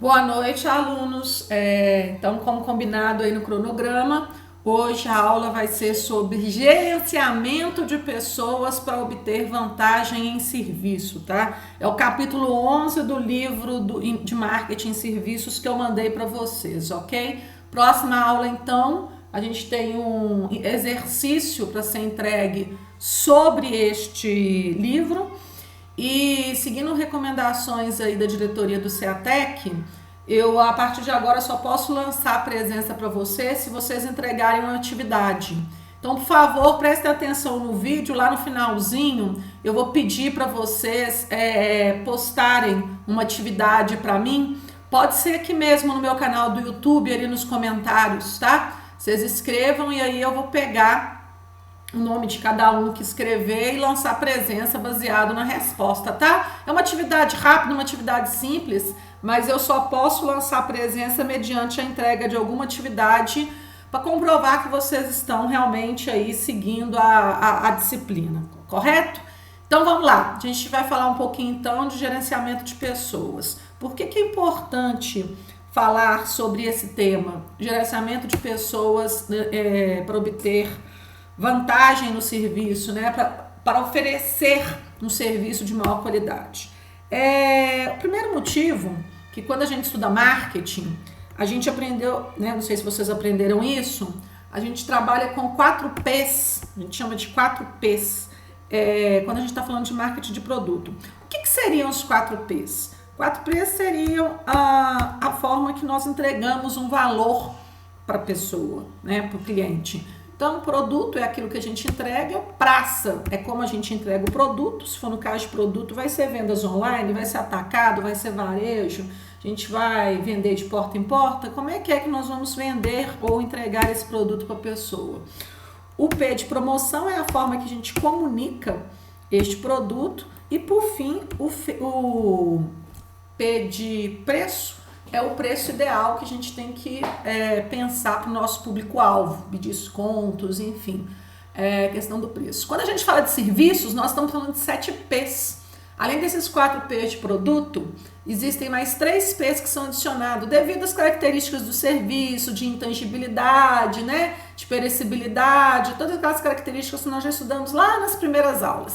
Boa noite, alunos. Então, como combinado aí no cronograma, hoje a aula vai ser sobre gerenciamento de pessoas para obter vantagem em serviço, tá? É o capítulo 11 do livro de marketing e serviços que eu mandei para vocês, ok? Próxima aula, então, a gente tem um exercício para ser entregue sobre este livro. E seguindo recomendações aí da diretoria do CEATEC, eu a partir de agora só posso lançar a presença para vocês se vocês entregarem uma atividade. Então, por favor, prestem atenção no vídeo, lá no finalzinho eu vou pedir para vocês postarem uma atividade para mim. Pode ser aqui mesmo no meu canal do YouTube, ali nos comentários, tá? Vocês escrevam e aí eu vou pegar o nome de cada um que escrever e lançar presença baseado na resposta, tá? É uma atividade rápida, uma atividade simples, mas eu só posso lançar presença mediante a entrega de alguma atividade para comprovar que vocês estão realmente aí seguindo a disciplina, correto? Então vamos lá, a gente vai falar um pouquinho então de gerenciamento de pessoas. Por que é importante falar sobre esse tema? Gerenciamento de pessoas para obter vantagem no serviço, né, para oferecer um serviço de maior qualidade. O primeiro motivo que quando a gente estuda marketing, a gente aprendeu, né, não sei se vocês aprenderam isso, a gente trabalha com 4 P's, a gente chama de 4 P's, quando a gente está falando de marketing de produto. O que seriam os 4 P's? 4 P's seriam a forma que nós entregamos um valor para a pessoa, né, para o cliente. Então, produto é aquilo que a gente entrega, praça é como a gente entrega o produto, se for no caso de produto, vai ser vendas online, vai ser atacado, vai ser varejo, a gente vai vender de porta em porta, como é que nós vamos vender ou entregar esse produto para a pessoa? O P de promoção é a forma que a gente comunica este produto e, por fim, o P de preço é o preço ideal que a gente tem que pensar para o nosso público-alvo, de descontos, enfim, questão do preço. Quando a gente fala de serviços, nós estamos falando de 7 P's. Além desses 4 P's de produto, existem mais 3 P's que são adicionados devido às características do serviço, de intangibilidade, né, de perecibilidade, todas aquelas características que nós já estudamos lá nas primeiras aulas.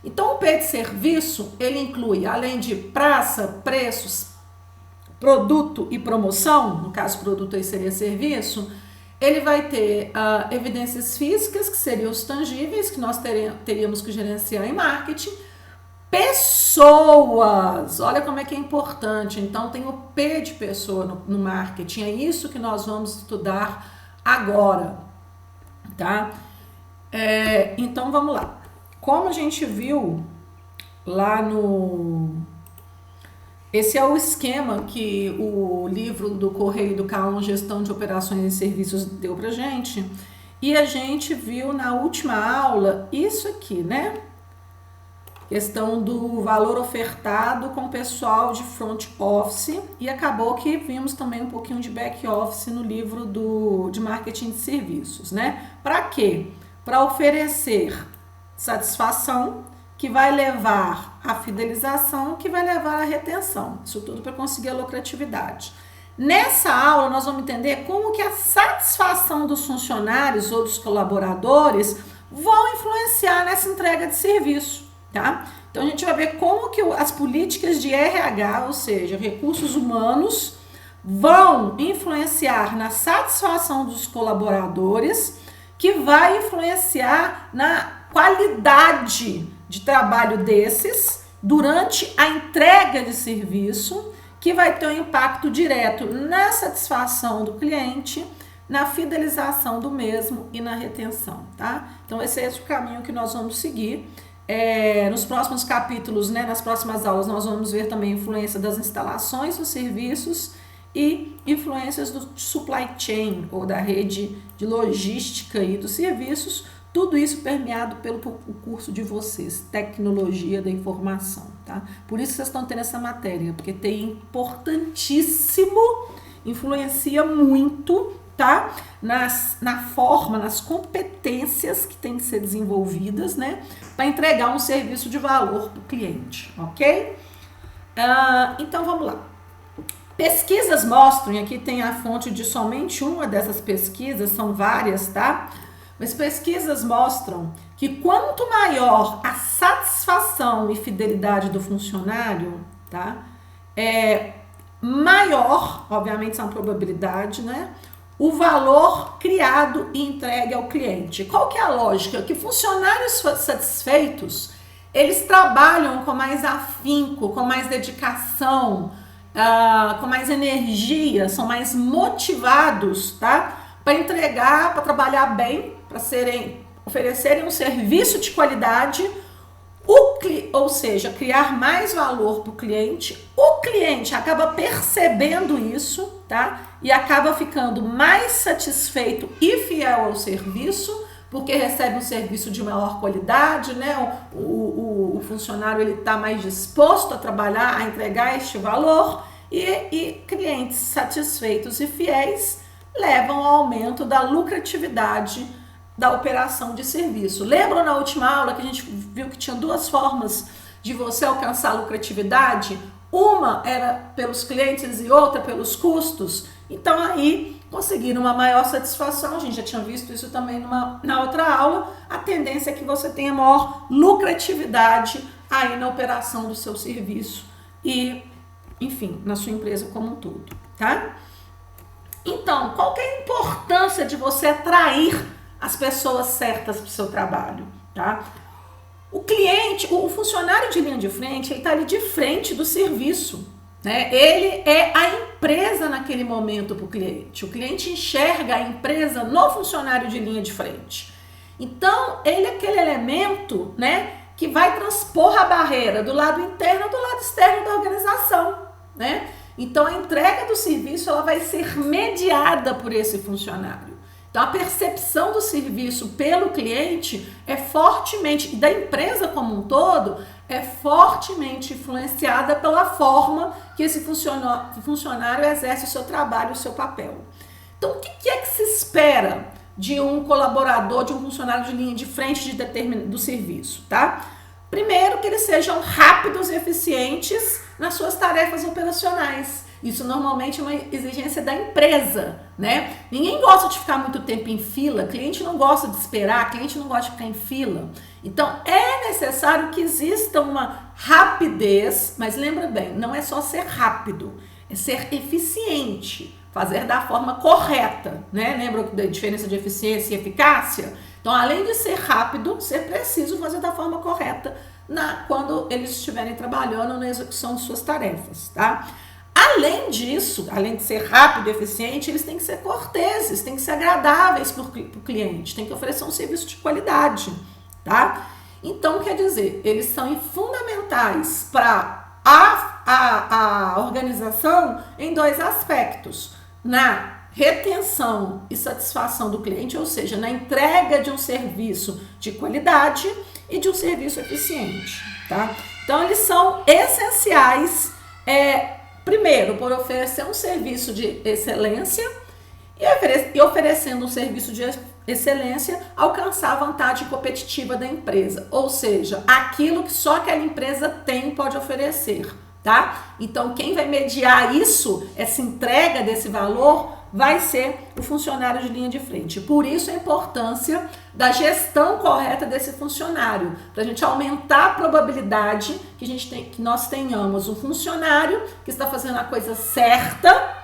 Então, o P de serviço, ele inclui, além de praça, preços, produto e promoção, no caso produto aí seria serviço, ele vai ter evidências físicas, que seriam os tangíveis, que nós teríamos que gerenciar em marketing, pessoas, olha como é que é importante, então tem o P de pessoa no marketing, é isso que nós vamos estudar agora, tá? Então vamos lá, como a gente viu lá esse é o esquema que o livro do Correio do K1, Gestão de Operações e Serviços, deu pra gente. E a gente viu na última aula isso aqui, né? Questão do valor ofertado com o pessoal de front office. E acabou que vimos também um pouquinho de back office no livro de marketing de serviços, né? Para quê? Para oferecer satisfação, que vai levar à fidelização, que vai levar à retenção. Isso tudo para conseguir a lucratividade. Nessa aula, nós vamos entender como que a satisfação dos funcionários ou dos colaboradores vão influenciar nessa entrega de serviço, tá? Então, a gente vai ver como que as políticas de RH, ou seja, recursos humanos, vão influenciar na satisfação dos colaboradores, que vai influenciar na qualidade de trabalho desses durante a entrega de serviço, que vai ter um impacto direto na satisfação do cliente, na fidelização do mesmo e na retenção, tá? Então esse é o caminho que nós vamos seguir. Nos próximos capítulos, né, nas próximas aulas, nós vamos ver também a influência das instalações dos serviços e influências do supply chain, ou da rede de logística e dos serviços, tudo isso permeado pelo curso de vocês, Tecnologia da Informação, tá? Por isso vocês estão tendo essa matéria, porque TI é importantíssimo, influencia muito, tá? Na forma, nas competências que têm que ser desenvolvidas, né? Para entregar um serviço de valor para o cliente, ok? Então vamos lá. Pesquisas mostram, e aqui tem a fonte de somente uma dessas pesquisas, são várias, tá? Mas pesquisas mostram que quanto maior a satisfação e fidelidade do funcionário, tá? Maior, obviamente, são a probabilidade, né? O valor criado e entregue ao cliente. Qual que é a lógica? Que funcionários satisfeitos, eles trabalham com mais afinco, com mais dedicação, com mais energia, são mais motivados, tá? Para entregar, para trabalhar bem, para oferecerem um serviço de qualidade, ou seja, criar mais valor para o cliente. O cliente acaba percebendo isso, tá? E acaba ficando mais satisfeito e fiel ao serviço, porque recebe um serviço de maior qualidade, né? O funcionário ele está mais disposto a trabalhar, a entregar este valor, e clientes satisfeitos e fiéis levam ao aumento da lucratividade da operação de serviço. Lembram na última aula que a gente viu que tinha duas formas de você alcançar a lucratividade? Uma era pelos clientes e outra pelos custos. Então aí conseguiram uma maior satisfação. A gente já tinha visto isso também na outra aula. A tendência é que você tenha maior lucratividade aí na operação do seu serviço e, enfim, na sua empresa como um todo, tá? Então, qual que é a importância de você atrair as pessoas certas para o seu trabalho, tá? O cliente, o funcionário de linha de frente, ele está ali de frente do serviço, né? Ele é a empresa naquele momento para o cliente. O cliente enxerga a empresa no funcionário de linha de frente. Então, ele é aquele elemento, né, que vai transpor a barreira do lado interno do lado externo da organização, né? Então, a entrega do serviço ela vai ser mediada por esse funcionário. Então, a percepção do serviço pelo cliente é fortemente, e da empresa como um todo, é fortemente influenciada pela forma que esse funcionário exerce o seu trabalho, o seu papel. Então, o que é que se espera de um colaborador, de um funcionário de linha de frente do serviço, tá? Primeiro, que eles sejam rápidos e eficientes nas suas tarefas operacionais. Isso normalmente é uma exigência da empresa, né? Ninguém gosta de ficar muito tempo em fila, cliente não gosta de esperar, cliente não gosta de ficar em fila. Então, é necessário que exista uma rapidez, mas lembra bem, não é só ser rápido, é ser eficiente, fazer da forma correta, né? Lembra da diferença de eficiência e eficácia? Então, além de ser rápido, ser preciso fazer da forma correta quando eles estiverem trabalhando na execução de suas tarefas, tá? Além disso, além de ser rápido e eficiente, eles têm que ser corteses, têm que ser agradáveis para o cliente, têm que oferecer um serviço de qualidade, tá? Então, quer dizer, eles são fundamentais para a organização em dois aspectos: na retenção e satisfação do cliente, ou seja, na entrega de um serviço de qualidade e de um serviço eficiente, tá? Então, eles são essenciais, primeiro, por oferecer um serviço de excelência e oferecendo um serviço de excelência, alcançar a vantagem competitiva da empresa, ou seja, aquilo que só aquela empresa tem e pode oferecer, tá? Então, quem vai mediar isso, essa entrega desse valor, vai ser o funcionário de linha de frente. Por isso a importância da gestão correta desse funcionário, para a gente aumentar a probabilidade que nós tenhamos um funcionário que está fazendo a coisa certa,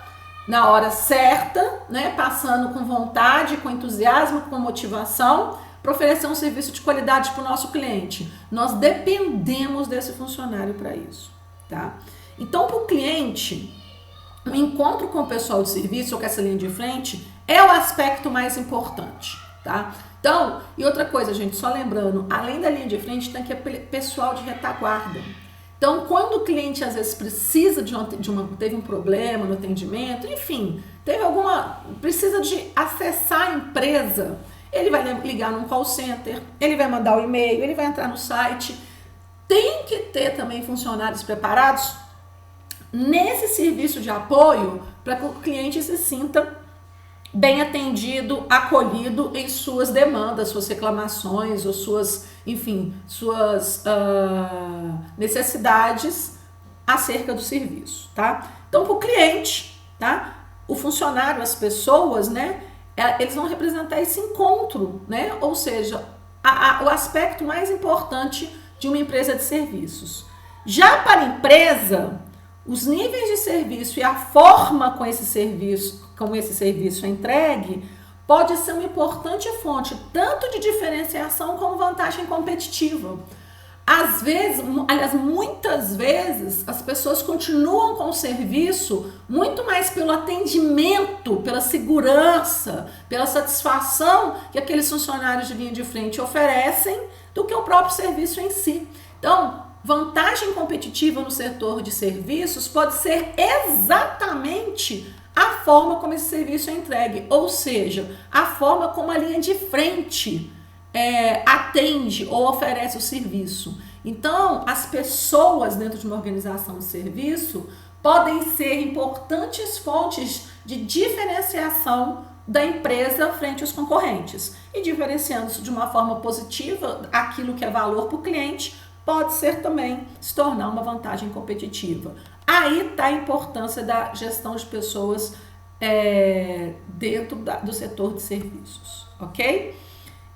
na hora certa, né, passando com vontade, com entusiasmo, com motivação, para oferecer um serviço de qualidade para o nosso cliente. Nós dependemos desse funcionário para isso, tá? Então, para o cliente, o encontro com o pessoal de serviço ou com essa linha de frente é o aspecto mais importante, tá? Então, e outra coisa, gente, só lembrando, além da linha de frente, tem que ter pessoal de retaguarda. Então, quando o cliente às vezes precisa teve um problema no atendimento, enfim, precisa de acessar a empresa, ele vai ligar num call center, ele vai mandar o e-mail, ele vai entrar no site. Tem que ter também funcionários preparados nesse serviço de apoio para que o cliente se sinta bem atendido, acolhido em suas demandas, suas reclamações ou suas necessidades acerca do serviço, tá? Então, para o cliente, tá? O funcionário, as pessoas, né? Eles vão representar esse encontro, né? Ou seja, o aspecto mais importante de uma empresa de serviços. Já para a empresa, os níveis de serviço e a forma como esse serviço é entregue pode ser uma importante fonte tanto de diferenciação como vantagem competitiva. Às vezes, aliás, muitas vezes, as pessoas continuam com o serviço muito mais pelo atendimento, pela segurança, pela satisfação que aqueles funcionários de linha de frente oferecem do que o próprio serviço em si. Então, vantagem competitiva no setor de serviços pode ser exatamente a forma como esse serviço é entregue, ou seja, a forma como a linha de frente atende ou oferece o serviço. Então, as pessoas dentro de uma organização de serviço podem ser importantes fontes de diferenciação da empresa frente aos concorrentes. E diferenciando-se de uma forma positiva, aquilo que é valor para o cliente pode ser também se tornar uma vantagem competitiva. Aí está a importância da gestão de pessoas dentro do setor de serviços, ok?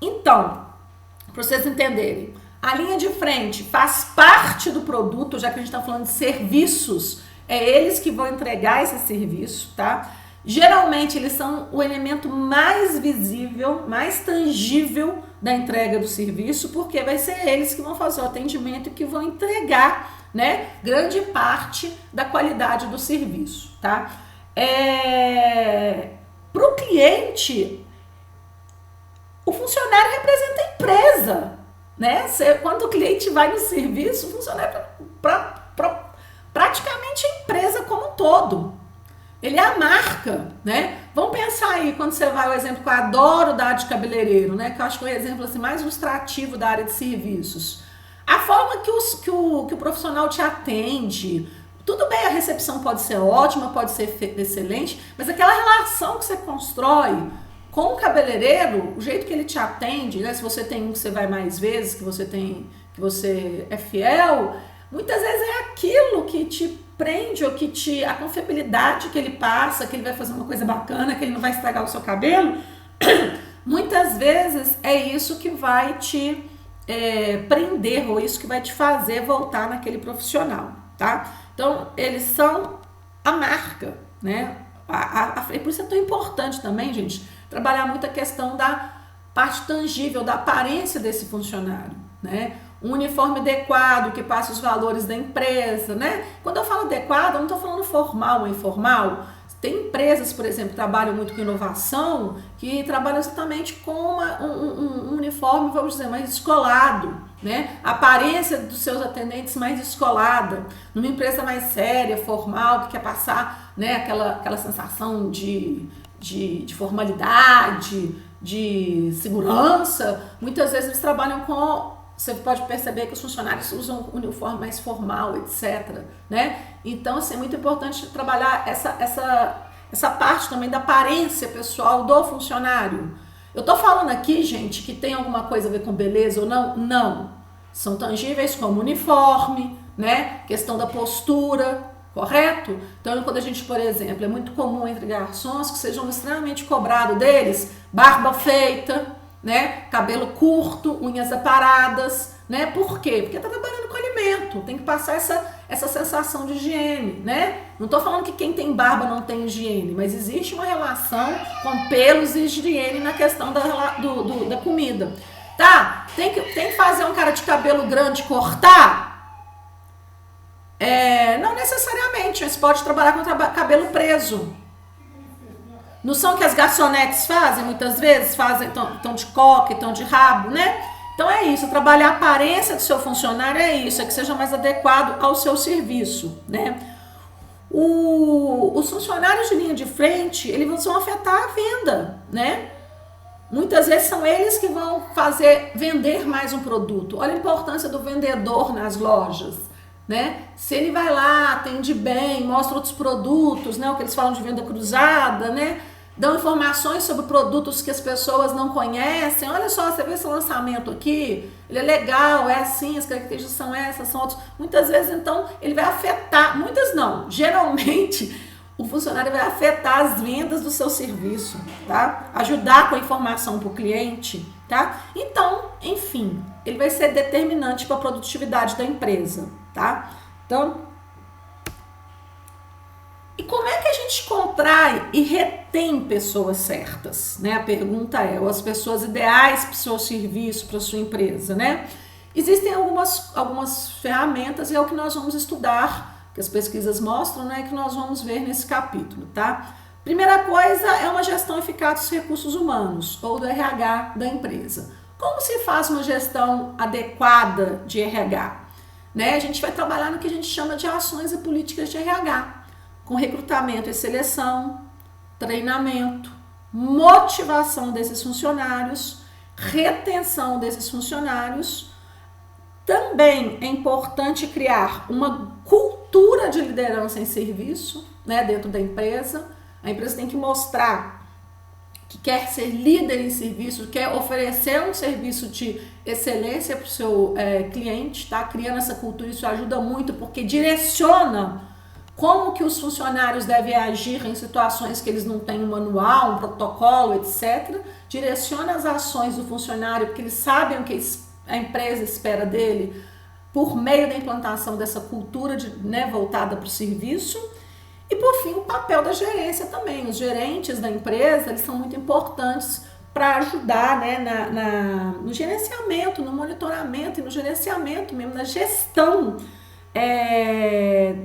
Então, para vocês entenderem, a linha de frente faz parte do produto, já que a gente está falando de serviços, eles que vão entregar esse serviço, tá? Geralmente eles são o elemento mais visível, mais tangível da entrega do serviço, porque vai ser eles que vão fazer o atendimento e que vão entregar, né, grande parte da qualidade do serviço, tá? Para o cliente, o funcionário representa a empresa, né? Quando o cliente vai no serviço, o funcionário praticamente a empresa como um todo. Ele é a marca, né? Vamos pensar aí, quando você vai, o exemplo que eu adoro dar de cabeleireiro, né? Que eu acho que é o exemplo assim, mais ilustrativo da área de serviços. A forma que o profissional te atende, tudo bem, a recepção pode ser ótima, pode ser excelente, mas aquela relação que você constrói com o cabeleireiro, o jeito que ele te atende, né? Se você tem um que você vai mais vezes, que você é fiel, muitas vezes é aquilo que te prende, ou a confiabilidade que ele passa, que ele vai fazer uma coisa bacana, que ele não vai estragar o seu cabelo. Muitas vezes é isso que vai te prender, ou isso que vai te fazer voltar naquele profissional, tá? Então, eles são a marca, né? E por isso é tão importante também, gente, trabalhar muito a questão da parte tangível, da aparência desse funcionário, né? Um uniforme adequado que passe os valores da empresa, né? Quando eu falo adequado, eu não estou falando formal ou informal. Tem empresas, por exemplo, que trabalham muito com inovação, que trabalham exatamente com um uniforme, vamos dizer, mais descolado, né? A aparência dos seus atendentes mais descolada. Numa empresa mais séria, formal, que quer passar, né, aquela sensação de formalidade, de segurança, muitas vezes eles trabalham com... Você pode perceber que os funcionários usam um uniforme mais formal, etc, né? Então, assim, é muito importante trabalhar essa parte também da aparência pessoal do funcionário. Eu tô falando aqui, gente, que tem alguma coisa a ver com beleza ou não? Não. São tangíveis como uniforme, né? Questão da postura, correto? Então, quando a gente, por exemplo, é muito comum entre garçons que sejam extremamente cobrado deles, barba feita, né? Cabelo curto, unhas aparadas, né? Por quê? Porque tá trabalhando com alimento, tem que passar essa sensação de higiene, né? Não tô falando que quem tem barba não tem higiene, mas existe uma relação com pelos e higiene na questão da comida. Tá? Tem que fazer um cara de cabelo grande cortar? Não necessariamente, mas pode trabalhar com cabelo preso. Não são que as garçonetes fazem, muitas vezes, tão de coque, tão de rabo, né? Então é isso, trabalhar a aparência do seu funcionário é isso, é que seja mais adequado ao seu serviço, né? Os funcionários de linha de frente, eles vão afetar a venda, né? Muitas vezes são eles que vão vender mais um produto. Olha a importância do vendedor nas lojas, né? Se ele vai lá, atende bem, mostra outros produtos, né? O que eles falam de venda cruzada, né? dão informações sobre produtos que as pessoas não conhecem. Olha só, você vê esse lançamento aqui, ele é legal, é assim, as características são essas, são outras. Muitas vezes, então, ele vai afetar, muitas não, geralmente o funcionário vai afetar as vendas do seu serviço, tá? Ajudar com a informação para o cliente, tá? Então, enfim, ele vai ser determinante para a produtividade da empresa, tá? Então, e como é que a gente contrai e retém pessoas certas, né? A pergunta é, ou as pessoas ideais para o seu serviço, para a sua empresa, né? Existem algumas ferramentas e é o que nós vamos estudar, que as pesquisas mostram, né, que nós vamos ver nesse capítulo, tá? Primeira coisa é uma gestão eficaz dos recursos humanos, ou do RH da empresa. Como se faz uma gestão adequada de RH? Né? A gente vai trabalhar no que a gente chama de ações e políticas de RH, com recrutamento e seleção, treinamento, motivação desses funcionários, retenção desses funcionários. Também é importante criar uma cultura de liderança em serviço, né, dentro da empresa. A empresa tem que mostrar que quer ser líder em serviço, quer oferecer um serviço de excelência para o seu cliente, tá? Criando essa cultura, isso ajuda muito, porque direciona como que os funcionários devem agir em situações que eles não têm um manual, um protocolo, etc. Direciona as ações do funcionário, porque eles sabem o que a empresa espera dele por meio da implantação dessa cultura voltada para o serviço. E por fim, o papel da gerência também. Os gerentes da empresa, eles são muito importantes para ajudar, né, no gerenciamento, no monitoramento e no gerenciamento mesmo, na gestão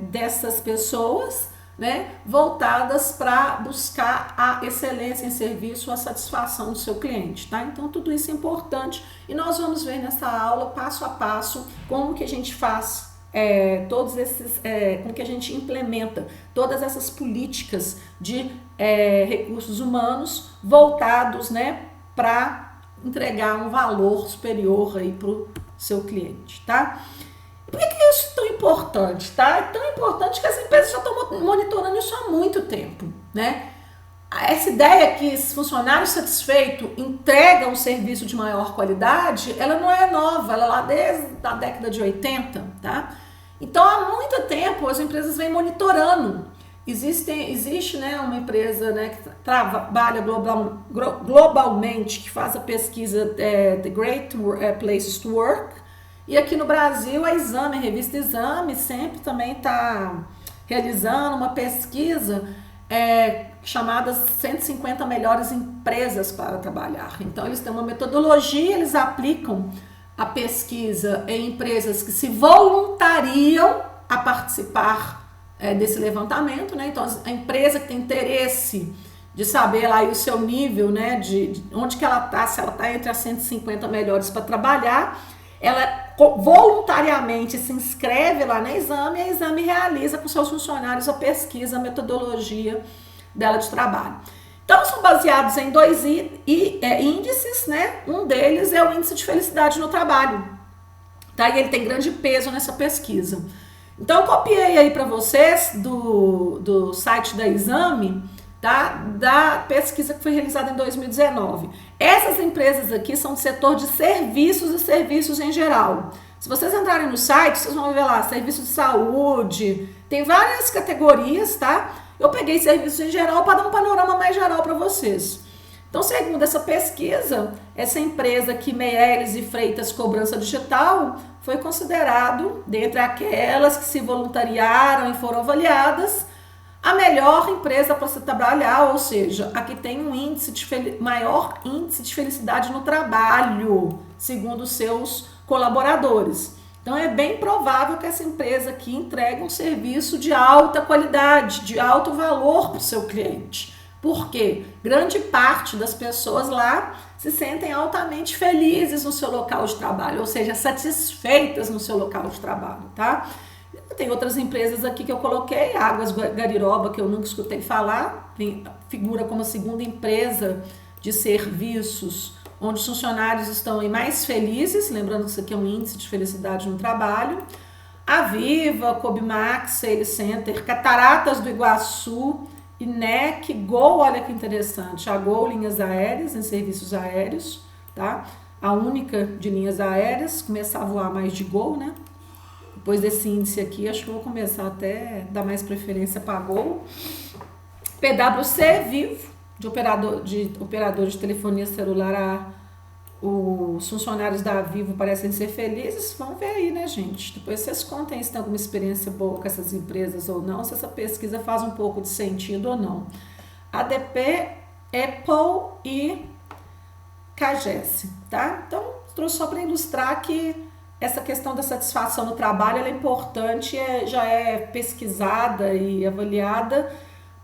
dessas pessoas, né, voltadas para buscar a excelência em serviço, a satisfação do seu cliente, tá? Então tudo isso é importante e nós vamos ver nessa aula passo a passo como que a gente faz como que a gente implementa todas essas políticas de recursos humanos voltados, né, para entregar um valor superior aí para o seu cliente, tá? Por que isso é tão importante, tá? É tão importante que as empresas já estão monitorando isso há muito tempo, né? Essa ideia que esse funcionário satisfeito entrega um serviço de maior qualidade, ela não é nova, ela é lá desde a década de 80, tá? Então, há muito tempo as empresas vêm monitorando. Existe, né, uma empresa, né, que trabalha globalmente, que faz a pesquisa The Great Places to Work. E aqui no Brasil, a Exame, a revista Exame, sempre também está realizando uma pesquisa chamada 150 melhores empresas para trabalhar. Então, eles têm uma metodologia, eles aplicam a pesquisa em empresas que se voluntariam a participar desse levantamento, né? Então, a empresa que tem interesse de saber lá aí o seu nível, né, de onde que ela está, se ela está entre as 150 melhores para trabalhar, ela voluntariamente se inscreve lá na Exame e a Exame realiza com seus funcionários a pesquisa, a metodologia dela de trabalho. Então, são baseados em 2 índices, né? Um deles é o índice de felicidade no trabalho, tá? E ele tem grande peso nessa pesquisa. Então, eu copiei aí para vocês do site da Exame, tá? Da pesquisa que foi realizada em 2019. Essas empresas aqui são do setor de serviços e serviços em geral. Se vocês entrarem no site, vocês vão ver lá, serviço de saúde, tem várias categorias, tá? Eu peguei serviços em geral para dar um panorama mais geral para vocês. Então, segundo essa pesquisa, essa empresa aqui, Meirelles e Freitas Cobrança Digital, foi considerado, dentre aquelas que se voluntariaram e foram avaliadas, a melhor empresa para se trabalhar, ou seja, a que tem um maior índice de felicidade no trabalho, segundo os seus colaboradores. Então, é bem provável que essa empresa aqui entregue um serviço de alta qualidade, de alto valor para o seu cliente. Por quê? Grande parte das pessoas lá se sentem altamente felizes no seu local de trabalho, ou seja, satisfeitas no seu local de trabalho, tá? Tem outras empresas aqui que eu coloquei, Águas Gariroba, que eu nunca escutei falar, figura como a segunda empresa de serviços onde os funcionários estão mais felizes, lembrando que isso aqui é um índice de felicidade no trabalho. A Viva, Cobimax, Sales Center, Cataratas do Iguaçu, INEC, Gol, olha que interessante, a Gol Linhas Aéreas, em serviços aéreos, tá? A única de linhas aéreas, começar a voar mais de Gol, né? Depois desse índice aqui, acho que eu vou começar até a dar mais preferência para Gol. PwC, Vivo, de operador de telefonia celular, os funcionários da Vivo parecem ser felizes. Vamos ver aí, né, gente? Depois vocês contem se tem alguma experiência boa com essas empresas ou não, se essa pesquisa faz um pouco de sentido ou não. ADP, Apple e CAGES, tá? Então, trouxe só para ilustrar que essa questão da satisfação no trabalho ela é importante, já é pesquisada e avaliada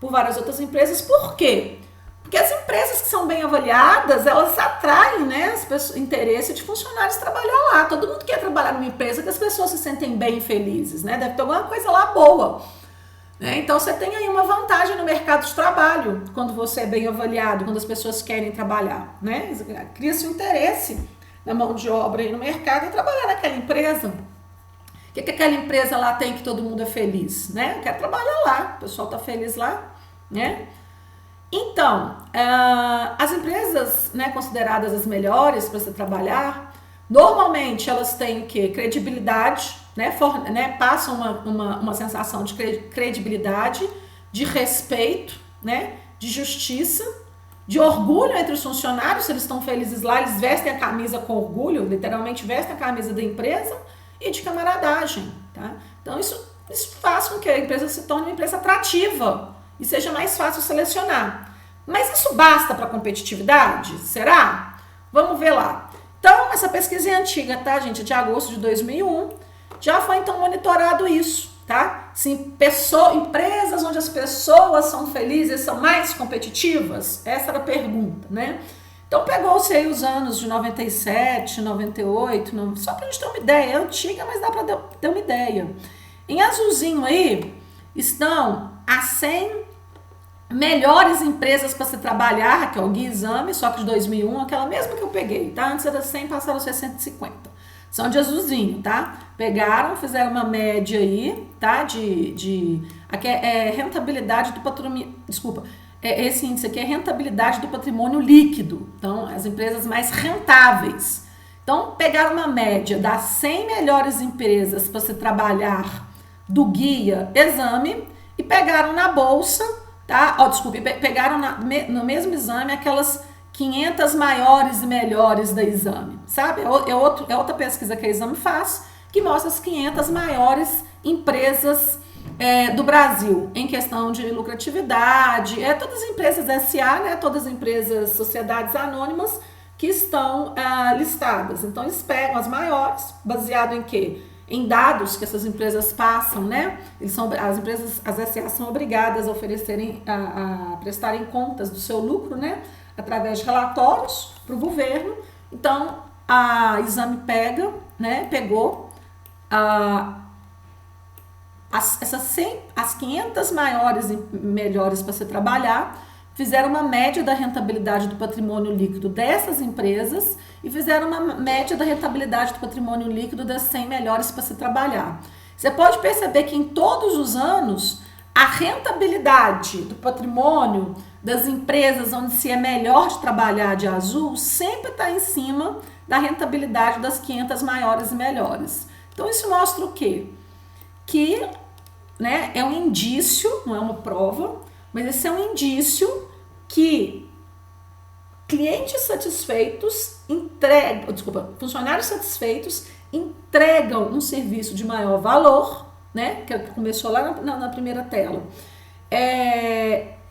por várias outras empresas. Por quê? Porque as empresas que são bem avaliadas, elas atraem, né, interesse de funcionários trabalhar lá. Todo mundo quer trabalhar numa empresa que as pessoas se sentem bem felizes, né? Deve ter alguma coisa lá boa. Né? Então, você tem aí uma vantagem no mercado de trabalho, quando você é bem avaliado, quando as pessoas querem trabalhar, né? Cria-se um interesse na mão de obra aí no mercado e trabalhar naquela empresa. O que aquela empresa lá tem que todo mundo é feliz, né? Eu quero trabalhar lá, o pessoal tá feliz lá, né? Então, as empresas, né, consideradas as melhores para você trabalhar, normalmente elas têm o quê? Credibilidade, né? Passam uma sensação de credibilidade, de respeito, né? De justiça, de orgulho entre os funcionários. Se eles estão felizes lá, eles vestem a camisa com orgulho, literalmente vestem a camisa da empresa, e de camaradagem, tá? Então isso faz com que a empresa se torne uma empresa atrativa e seja mais fácil selecionar. Mas isso basta para competitividade? Será? Vamos ver lá. Então, essa pesquisa é antiga, tá, gente? É de agosto de 2001. Já foi, então, monitorado isso, tá? Sim, empresas onde as pessoas são felizes são mais competitivas? Essa era a pergunta, né? Então, pegou-se aí os anos de 97, 98, só pra gente ter uma ideia. É antiga, mas dá pra ter uma ideia. Em azulzinho aí, estão as 100 melhores empresas para se trabalhar, que é o Guia Exame, só que de 2001, aquela mesma que eu peguei, tá? Antes era 100, passaram a ser 150. São de azulzinho, tá? Pegaram, fizeram uma média aí, tá? Aqui é rentabilidade do patrimônio, desculpa, esse índice aqui é rentabilidade do patrimônio líquido. Então, as empresas mais rentáveis. Então, pegaram uma média das 100 melhores empresas para se trabalhar do Guia Exame e pegaram na bolsa, tá? Pegaram no mesmo exame aquelas 500 maiores e melhores da Exame, sabe? É outra pesquisa que a Exame faz, que mostra as 500 maiores empresas do Brasil, em questão de lucratividade, todas as empresas SA, né? Todas as empresas, sociedades anônimas que estão listadas. Então, eles pegam as maiores, baseado em quê? Em dados que essas empresas passam, né? As SA são obrigadas a oferecerem, a prestarem contas do seu lucro, né? Através de relatórios para o governo. Então, a Exame pegou as 500 maiores e melhores para se trabalhar, fizeram uma média da rentabilidade do patrimônio líquido dessas empresas e fizeram uma média da rentabilidade do patrimônio líquido das 100 melhores para se trabalhar. Você pode perceber que em todos os anos, a rentabilidade do patrimônio das empresas onde se é melhor de trabalhar de azul sempre está em cima da rentabilidade das 500 maiores e melhores. Então, isso mostra o quê? Que, né, é um indício, não é uma prova, mas esse é um indício que funcionários satisfeitos entregam um serviço de maior valor, né, que começou lá na primeira tela.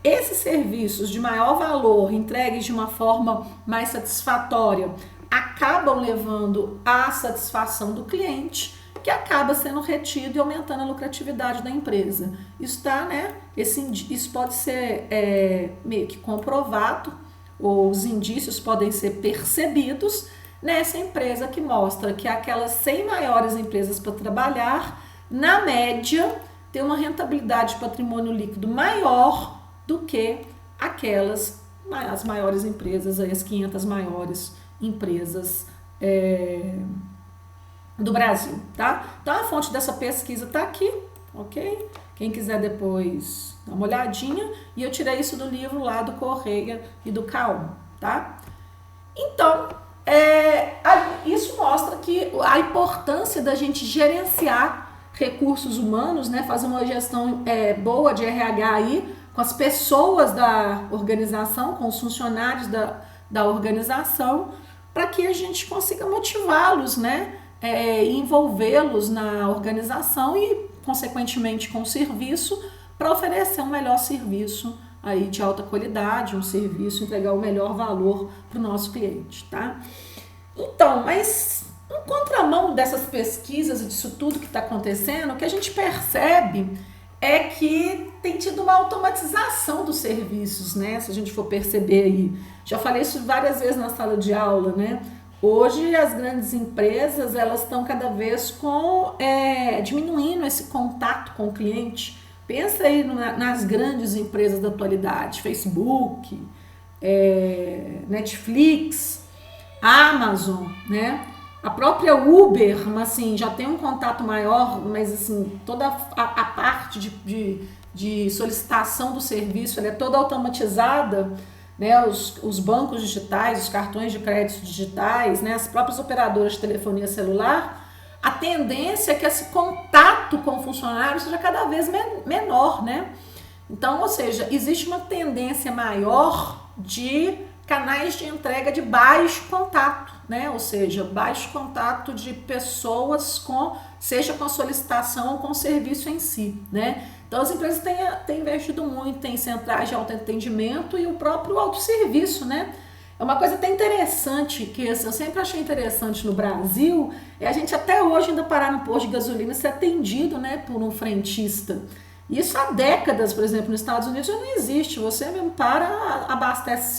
Esses serviços de maior valor, entregues de uma forma mais satisfatória, acabam levando à satisfação do cliente, que acaba sendo retido e aumentando a lucratividade da empresa. Isso né? Isso pode ser meio que comprovado, ou os indícios podem ser percebidos nessa empresa que mostra que aquelas 100 maiores empresas para trabalhar, na média, tem uma rentabilidade de patrimônio líquido maior do que as maiores empresas, as 500 maiores empresas do Brasil, tá? Então, a fonte dessa pesquisa tá aqui, ok? Quem quiser depois dar uma olhadinha. E eu tirei isso do livro lá do Correia e do K1, tá? Então, isso mostra que a importância da gente gerenciar recursos humanos, né? Fazer uma gestão boa de RH aí, com as pessoas da organização, com os funcionários da organização, para que a gente consiga motivá-los, né? Envolvê-los na organização e, consequentemente, com o serviço, para oferecer um melhor serviço aí de alta qualidade, um serviço, entregar o melhor valor para o nosso cliente, tá? Então, mas em contramão dessas pesquisas e disso tudo que está acontecendo, o que a gente percebe é que tem tido uma automatização dos serviços, né? Se a gente for perceber aí. Já falei isso várias vezes na sala de aula, né? Hoje as grandes empresas, elas estão cada vez diminuindo esse contato com o cliente. Pensa aí nas grandes empresas da atualidade, Facebook, Netflix, Amazon, né? A própria Uber, mas assim, já tem um contato maior, mas assim, toda a parte de solicitação do serviço, ela é toda automatizada, né? Os bancos digitais, os cartões de crédito digitais, né? As próprias operadoras de telefonia celular, a tendência é que esse contato com o funcionário seja cada vez menor, né? Então, ou seja, existe uma tendência maior de canais de entrega de baixo contato, né? Ou seja, baixo contato de pessoas seja com a solicitação ou com o serviço em si, né? Então as empresas têm investido muito em centrais de autoatendimento e o próprio autosserviço, né? É uma coisa até interessante, que eu sempre achei interessante no Brasil, é a gente até hoje ainda parar no posto de gasolina e ser atendido, né, por um frentista. Isso há décadas, por exemplo, nos Estados Unidos já não existe. Você mesmo para, abastece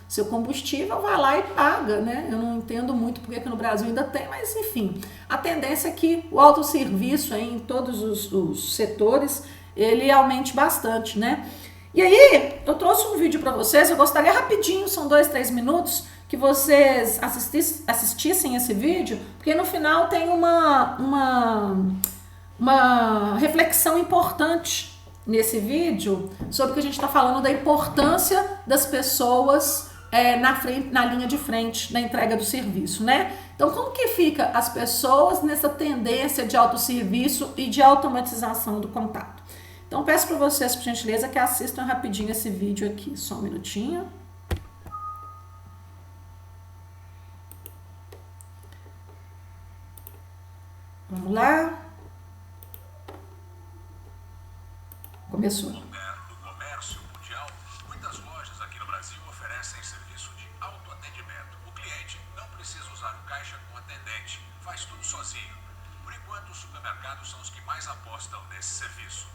seu combustível, vai lá e paga, né? Eu não entendo muito porque que no Brasil ainda tem, mas enfim. A tendência é que o autosserviço aí, em todos os setores, ele aumente bastante, né? E aí, eu trouxe um vídeo para vocês, eu gostaria rapidinho, são 2, 3 minutos, que vocês assistissem esse vídeo, porque no final tem uma reflexão importante nesse vídeo sobre o que a gente está falando da importância das pessoas na linha de frente na entrega do serviço, né? Então, como que fica as pessoas nessa tendência de autosserviço e de automatização do contato? Então, peço para vocês, por gentileza, que assistam rapidinho esse vídeo aqui. Só um minutinho. Vamos lá. Começou. No comércio mundial, muitas lojas aqui no Brasil oferecem serviço de autoatendimento. O cliente não precisa usar o caixa com atendente, faz tudo sozinho. Por enquanto, os supermercados são os que mais apostam nesse serviço.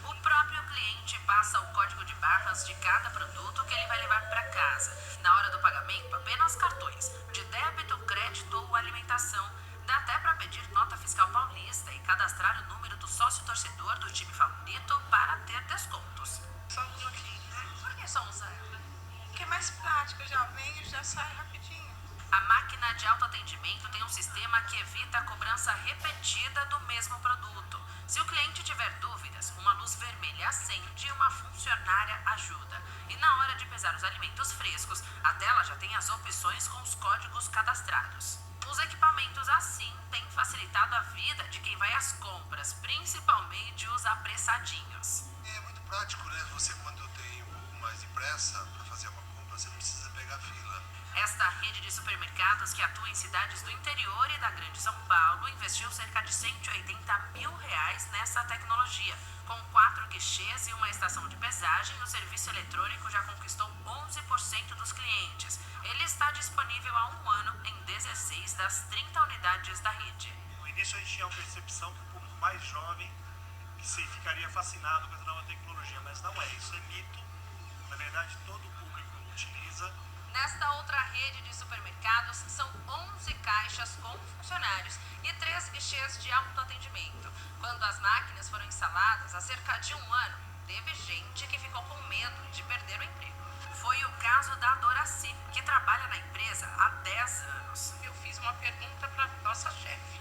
O próprio cliente passa o código de barras de cada produto que ele vai levar para casa. Na hora do pagamento, apenas cartões de débito, crédito ou alimentação. Dá até para pedir nota fiscal paulista e cadastrar o número do sócio torcedor do time favorito para ter descontos. Só uso aqui, né? Por que só usa ela? Porque é mais prático, eu já venho e já saio rapidinho. A máquina de autoatendimento tem um sistema que evita a cobrança repetida do mesmo produto. Se o cliente tiver dúvidas, uma luz vermelha acende e uma funcionária ajuda. E na hora de pesar os alimentos frescos, a tela já tem as opções com os códigos cadastrados. Os equipamentos assim têm facilitado a vida de quem vai às compras, principalmente os apressadinhos. É muito prático, né? Você, quando tem um pouco mais de pressa para fazer uma compra, você não precisa pegar fila. Esta rede de supermercados que atua em cidades do interior e da Grande São Paulo investiu cerca de R$180 mil nessa tecnologia. Com 4 guichês e uma estação de pesagem, o serviço eletrônico já conquistou 11% dos clientes. Ele está disponível há 1 ano em 16 das 30 unidades da rede. No início a gente tinha a percepção que o público mais jovem que se ficaria fascinado com essa nova tecnologia, mas não é, isso é mito. Na verdade, todo o público utiliza. Nesta outra rede de supermercados, são 11 caixas com funcionários e 3 guichês de autoatendimento. Quando as máquinas foram instaladas há cerca de 1 ano, teve gente que ficou com medo de perder o emprego. Foi o caso da Doraci, que trabalha na empresa há 10 anos. Eu fiz uma pergunta para nossa chefe.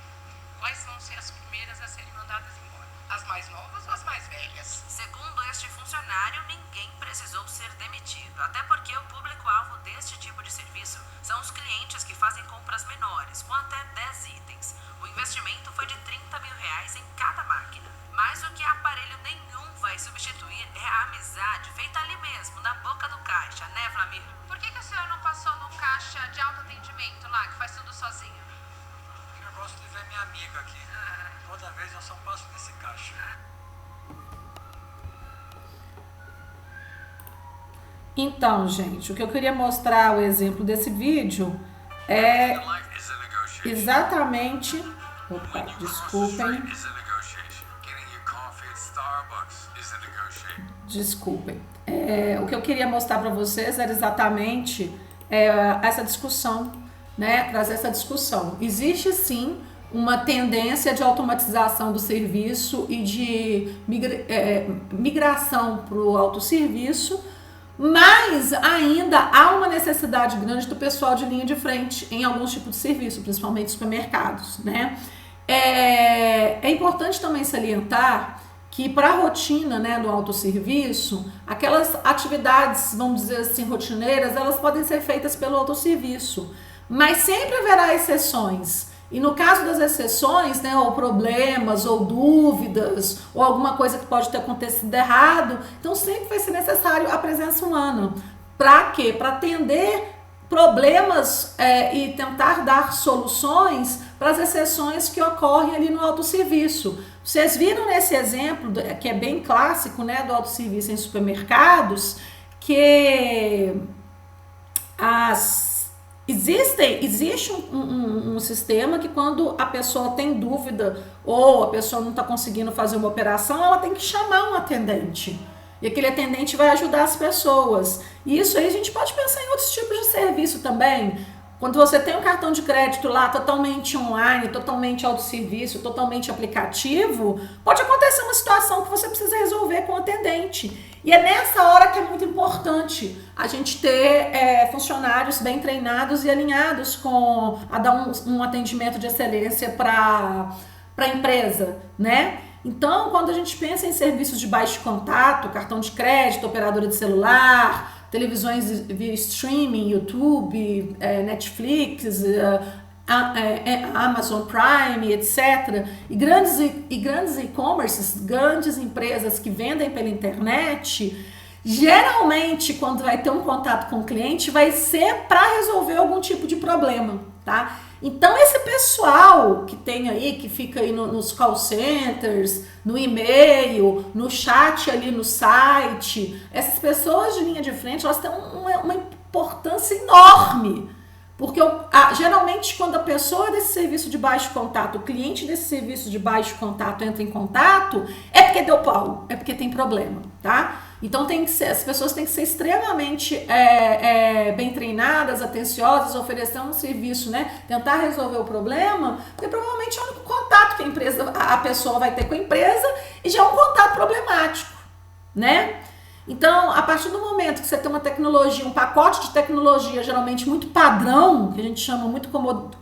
Quais vão ser as primeiras a serem mandadas embora? As mais novas ou as mais velhas? Segundo este funcionário, ninguém precisou ser demitido, até porque o público-alvo deste tipo de serviço são os clientes que fazem compras menores, com até 10 itens. O investimento foi de R$30 mil em cada máquina. Mas o que aparelho nenhum vai substituir é a amizade feita ali mesmo, na boca do caixa, né, Flamir? Por que o senhor não passou no caixa de autoatendimento lá, que faz tudo sozinho? Porque eu gosto de ver minha amiga aqui. Toda vez eu só passo nesse caixa. Então, gente, o que eu queria mostrar, o exemplo desse vídeo, é exatamente... Opa, desculpem. Desculpem. O que eu queria mostrar para vocês era exatamente essa discussão, né? Trazer essa discussão. Existe, sim, uma tendência de automatização do serviço e de migração para o autosserviço, mas ainda há uma necessidade grande do pessoal de linha de frente em alguns tipos de serviço, principalmente supermercados, né? É importante também salientar que para a rotina, né, do autosserviço, aquelas atividades, vamos dizer assim, rotineiras, elas podem ser feitas pelo autosserviço, mas sempre haverá exceções. E no caso das exceções, né, ou problemas, ou dúvidas, ou alguma coisa que pode ter acontecido errado, então sempre vai ser necessário a presença humana. Para quê? Para atender problemas e tentar dar soluções para as exceções que ocorrem ali no autosserviço. Vocês viram nesse exemplo, que é bem clássico, né, do autosserviço em supermercados, que existe um sistema que quando a pessoa tem dúvida ou a pessoa não está conseguindo fazer uma operação, ela tem que chamar um atendente. E aquele atendente vai ajudar as pessoas. E isso aí a gente pode pensar em outros tipos de serviço também. Quando você tem um cartão de crédito lá totalmente online, totalmente autosserviço, totalmente aplicativo, pode acontecer uma situação que você precisa resolver com o atendente. E é nessa hora que é muito importante a gente ter funcionários bem treinados e alinhados a dar um atendimento de excelência para a empresa, né? Então, quando a gente pensa em serviços de baixo contato, cartão de crédito, operadora de celular, televisões via streaming, YouTube, Netflix, Amazon Prime, etc. E grandes e-commerces, grandes empresas que vendem pela internet, geralmente, quando vai ter um contato com o cliente, vai ser para resolver algum tipo de problema, tá? Então, esse pessoal que tem aí, que fica aí nos call centers, no e-mail, no chat ali no site, essas pessoas de linha de frente, elas têm uma importância enorme. Porque geralmente, quando a pessoa desse serviço de baixo contato, o cliente desse serviço de baixo contato entra em contato, é porque deu pau, é porque tem problema, tá? Então as pessoas têm que ser extremamente bem treinadas, atenciosas, oferecer um serviço, né? Tentar resolver o problema, porque provavelmente é o único contato que a pessoa vai ter com a empresa e já é um contato problemático, né? Então, a partir do momento que você tem uma tecnologia, um pacote de tecnologia geralmente muito padrão, que a gente chama muito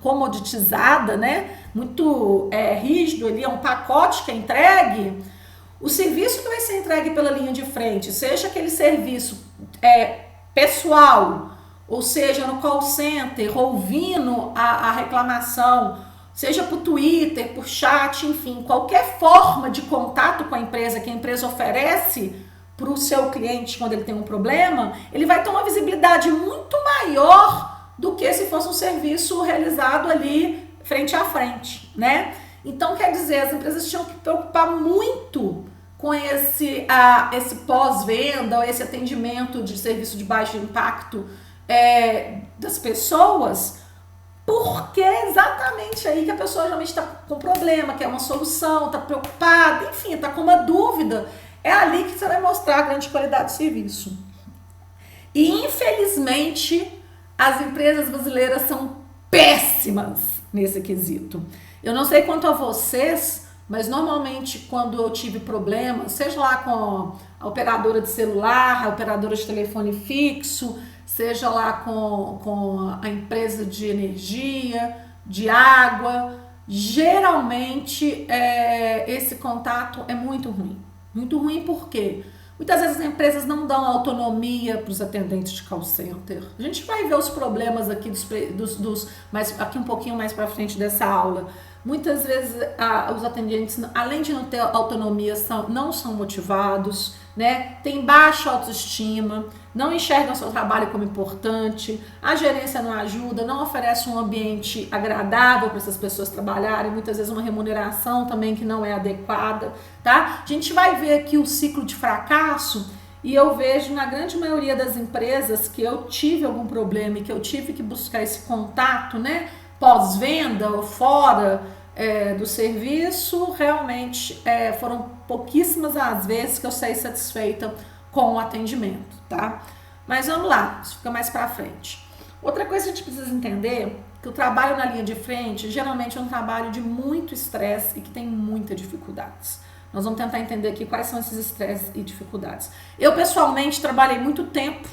comoditizada, né? Muito rígido ali, é um pacote que é entregue. O serviço que vai ser entregue pela linha de frente, seja aquele serviço pessoal, ou seja, no call center, ouvindo a reclamação, seja por Twitter, por chat, enfim, qualquer forma de contato com a empresa que a empresa oferece para o seu cliente quando ele tem um problema, ele vai ter uma visibilidade muito maior do que se fosse um serviço realizado ali frente a frente, né? Então, quer dizer, as empresas tinham que preocupar muito com esse pós-venda, ou esse atendimento de serviço de baixo impacto das pessoas, porque é exatamente aí que a pessoa realmente está com problema, quer uma solução, está preocupada, enfim, está com uma dúvida. É ali que você vai mostrar a grande qualidade do serviço. E, infelizmente, as empresas brasileiras são péssimas nesse quesito. Eu não sei quanto a vocês, mas normalmente quando eu tive problema, seja lá com a operadora de celular, a operadora de telefone fixo, seja lá com a empresa de energia, de água, geralmente esse contato é muito ruim. Muito ruim por quê? Muitas vezes as empresas não dão autonomia para os atendentes de call center. A gente vai ver os problemas aqui aqui um pouquinho mais para frente dessa aula. Muitas vezes os atendentes, além de não ter autonomia, não são motivados, né? Tem baixa autoestima, não enxergam seu trabalho como importante, a gerência não ajuda, não oferece um ambiente agradável para essas pessoas trabalharem, muitas vezes uma remuneração também que não é adequada, tá? A gente vai ver aqui o ciclo de fracasso e eu vejo na grande maioria das empresas que eu tive algum problema e que eu tive que buscar esse contato, né? Pós-venda ou fora do serviço, realmente foram pouquíssimas as vezes que eu saí satisfeita com o atendimento, tá? Mas vamos lá, isso fica mais pra frente. Outra coisa que a gente precisa entender, que o trabalho na linha de frente geralmente é um trabalho de muito estresse e que tem muitas dificuldades. Nós vamos tentar entender aqui quais são esses estresses e dificuldades. Eu, pessoalmente, trabalhei muito tempo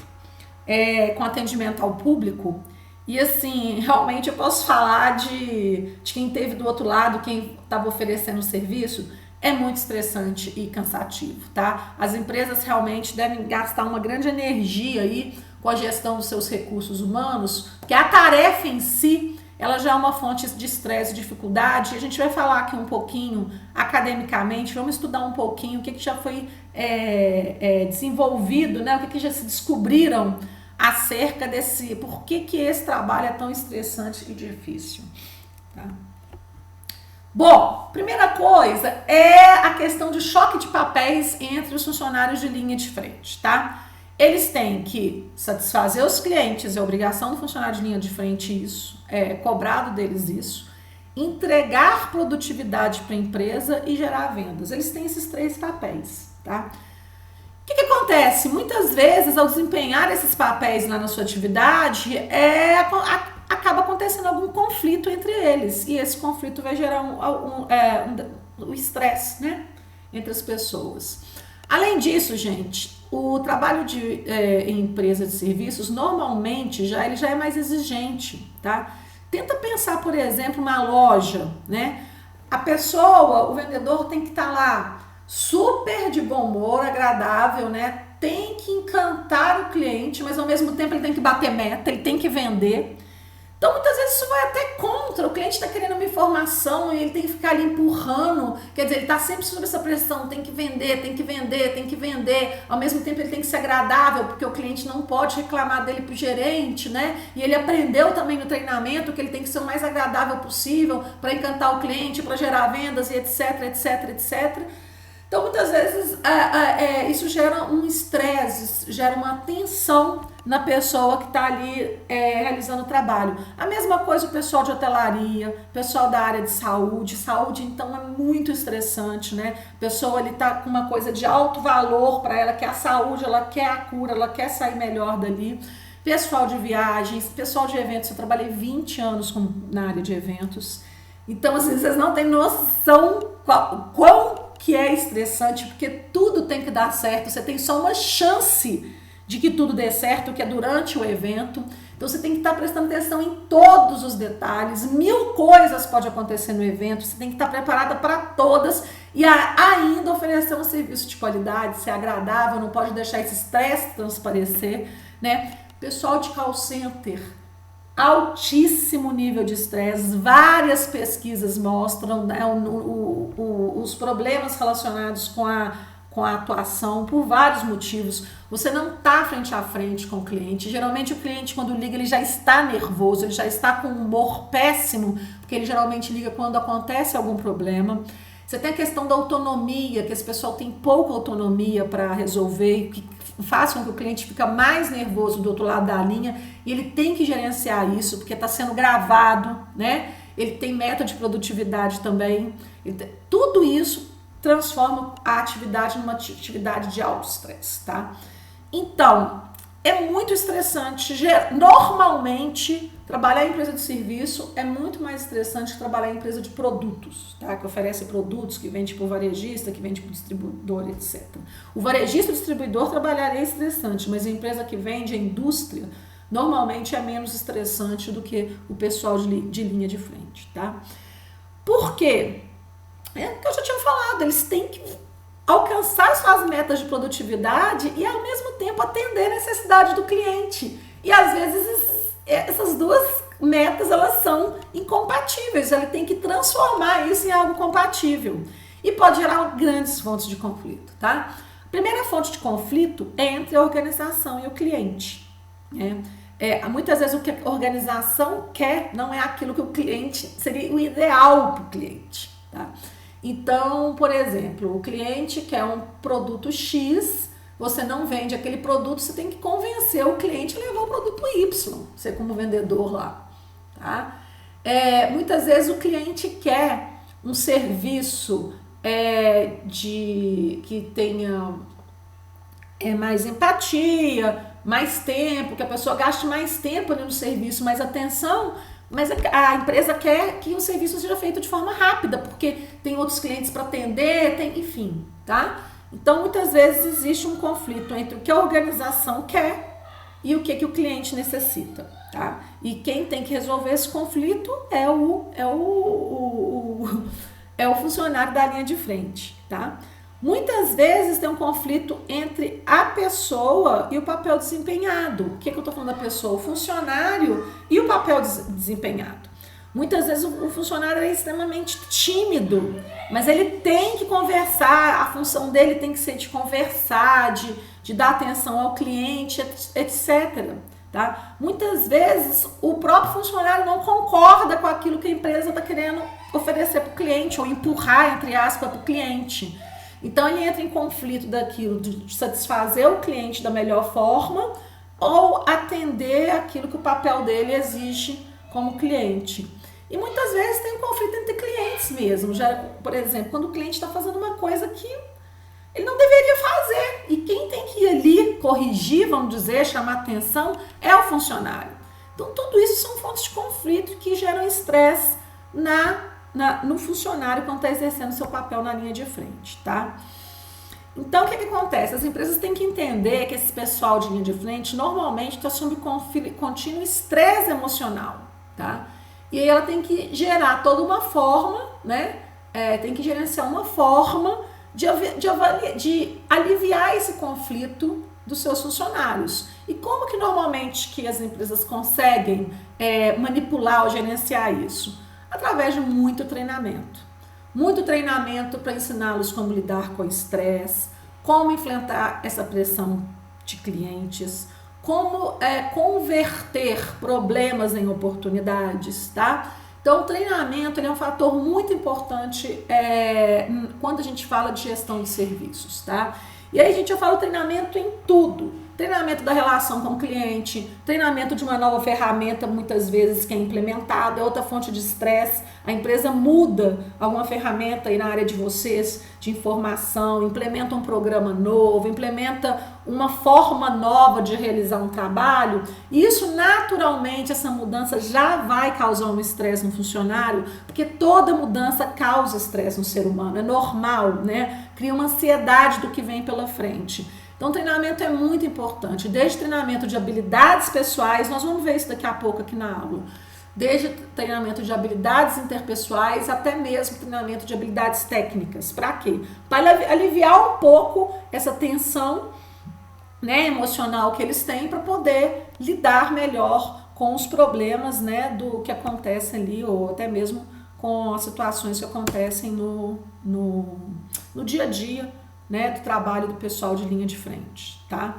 com atendimento ao público. E assim, realmente eu posso falar de quem esteve do outro lado, quem estava oferecendo o serviço, é muito estressante e cansativo, tá? As empresas realmente devem gastar uma grande energia aí com a gestão dos seus recursos humanos, porque a tarefa em si, ela já é uma fonte de estresse e dificuldade. A gente vai falar aqui um pouquinho academicamente, vamos estudar um pouquinho o que já foi desenvolvido, né? O que já se descobriram acerca desse, por que esse trabalho é tão estressante e difícil, tá? Bom, primeira coisa é a questão de choque de papéis entre os funcionários de linha de frente, tá? Eles têm que satisfazer os clientes, é obrigação do funcionário de linha de frente isso, é cobrado deles isso, entregar produtividade para a empresa e gerar vendas. Eles têm esses 3 papéis, tá? O que acontece? Muitas vezes, ao desempenhar esses papéis lá na sua atividade, acaba acontecendo algum conflito entre eles. E esse conflito vai gerar um estresse, né? Entre as pessoas. Além disso, gente, o trabalho em empresa de serviços, normalmente, ele já é mais exigente, tá? Tenta pensar, por exemplo, uma loja, né? A pessoa, o vendedor tem que estar lá super de bom humor, agradável, né? Tem que encantar o cliente, mas ao mesmo tempo ele tem que bater meta, ele tem que vender. Então, muitas vezes isso vai até contra. O cliente está querendo uma informação e ele tem que ficar ali empurrando. Quer dizer, ele está sempre sob essa pressão, tem que vender, tem que vender, tem que vender. Ao mesmo tempo, ele tem que ser agradável, porque o cliente não pode reclamar dele para o gerente, né? E ele aprendeu também no treinamento que ele tem que ser o mais agradável possível para encantar o cliente, para gerar vendas e etc, etc, etc. Então, muitas vezes, isso gera um estresse, gera uma tensão na pessoa que está ali realizando o trabalho. A mesma coisa o pessoal de hotelaria, pessoal da área de saúde. Saúde, então, é muito estressante, né? A pessoa ali está com uma coisa de alto valor para ela, que é a saúde, ela quer a cura, ela quer sair melhor dali. Pessoal de viagens, pessoal de eventos. Eu trabalhei 20 anos na área de eventos. Então, assim, vocês não têm noção quão que é estressante, porque tudo tem que dar certo, você tem só uma chance de que tudo dê certo, que é durante o evento. Então você tem que estar prestando atenção em todos os detalhes, 1000 coisas podem acontecer no evento, você tem que estar preparada para todas e ainda oferecer um serviço de qualidade, ser agradável, não pode deixar esse estresse transparecer, né? Pessoal de call center, altíssimo nível de estresse, várias pesquisas mostram, né, os problemas relacionados com a atuação por vários motivos. Você não está frente a frente com o cliente. Geralmente o cliente, quando liga, ele já está nervoso, ele já está com um humor péssimo, porque ele geralmente liga quando acontece algum problema. Você tem a questão da autonomia, que esse pessoal tem pouca autonomia para resolver, que faz com que o cliente fica mais nervoso do outro lado da linha, e ele tem que gerenciar isso, porque está sendo gravado, né? Ele tem meta de produtividade também. Tudo isso transforma a atividade numa atividade de alto estresse, tá? Então, é muito estressante. Normalmente, trabalhar em empresa de serviço é muito mais estressante que trabalhar em empresa de produtos, tá? Que oferece produtos, que vende para o varejista, que vende para o distribuidor, etc. O varejista e o distribuidor trabalharia estressante, mas a empresa que vende, a indústria, normalmente é menos estressante do que o pessoal de linha de frente, tá? Por quê? É o que eu já tinha falado, eles têm que alcançar suas metas de produtividade e ao mesmo tempo atender a necessidade do cliente. E às vezes essas duas metas elas são incompatíveis, ele tem que transformar isso em algo compatível e pode gerar grandes fontes de conflito, tá? A primeira fonte de conflito é entre a organização e o cliente, né? Muitas vezes o que a organização quer não é aquilo que o cliente seria o ideal para o cliente, tá? Então, por exemplo, o cliente quer um produto X, você não vende aquele produto, você tem que convencer o cliente a levar o produto Y, você como vendedor lá, tá? Muitas vezes o cliente quer um serviço que tenha mais empatia, mais tempo, que a pessoa gaste mais tempo ali no serviço, mais atenção, mas a empresa quer que o serviço seja feito de forma rápida, porque tem outros clientes para atender, enfim, tá? Então, muitas vezes existe um conflito entre o que a organização quer e o que o cliente necessita, tá? E quem tem que resolver esse conflito é o funcionário da linha de frente, tá? Muitas vezes tem um conflito entre a pessoa e o papel desempenhado. O que eu estou falando da pessoa? O funcionário e o papel desempenhado. Muitas vezes o funcionário é extremamente tímido, mas ele tem que conversar, a função dele tem que ser de conversar, de dar atenção ao cliente, etc. Tá? Muitas vezes o próprio funcionário não concorda com aquilo que a empresa está querendo oferecer para o cliente ou empurrar, entre aspas, para o cliente. Então ele entra em conflito daquilo de satisfazer o cliente da melhor forma ou atender aquilo que o papel dele exige como cliente. E muitas vezes tem um conflito entre clientes mesmo. Já, por exemplo, quando o cliente está fazendo uma coisa que ele não deveria fazer. E quem tem que ir ali corrigir, vamos dizer, chamar atenção, é o funcionário. Então tudo isso são fontes de conflito que geram estresse no funcionário quando está exercendo seu papel na linha de frente, tá? Então, o que acontece? As empresas têm que entender que esse pessoal de linha de frente normalmente está sob contínuo estresse emocional, tá? E aí ela tem que gerar toda uma forma, né? Tem que gerenciar uma forma de aliviar esse conflito dos seus funcionários. E como que normalmente que as empresas conseguem manipular ou gerenciar isso? Através de muito treinamento para ensiná-los como lidar com o estresse, como enfrentar essa pressão de clientes, como converter problemas em oportunidades, tá? Então, o treinamento ele é um fator muito importante quando a gente fala de gestão de serviços, tá? E aí a gente já fala o treinamento em tudo. Treinamento da relação com o cliente, treinamento de uma nova ferramenta, muitas vezes, que é implementada, é outra fonte de estresse. A empresa muda alguma ferramenta aí na área de vocês, de informação, implementa um programa novo, implementa uma forma nova de realizar um trabalho. E isso, naturalmente, essa mudança já vai causar um estresse no funcionário, porque toda mudança causa estresse no ser humano, é normal, né? Cria uma ansiedade do que vem pela frente. Então, o treinamento é muito importante, desde treinamento de habilidades pessoais, nós vamos ver isso daqui a pouco aqui na aula, desde treinamento de habilidades interpessoais até mesmo treinamento de habilidades técnicas. Para quê? Para aliviar um pouco essa tensão, né, emocional que eles têm para poder lidar melhor com os problemas, né, do que acontece ali ou até mesmo com as situações que acontecem no dia a dia, né, do trabalho do pessoal de linha de frente, tá?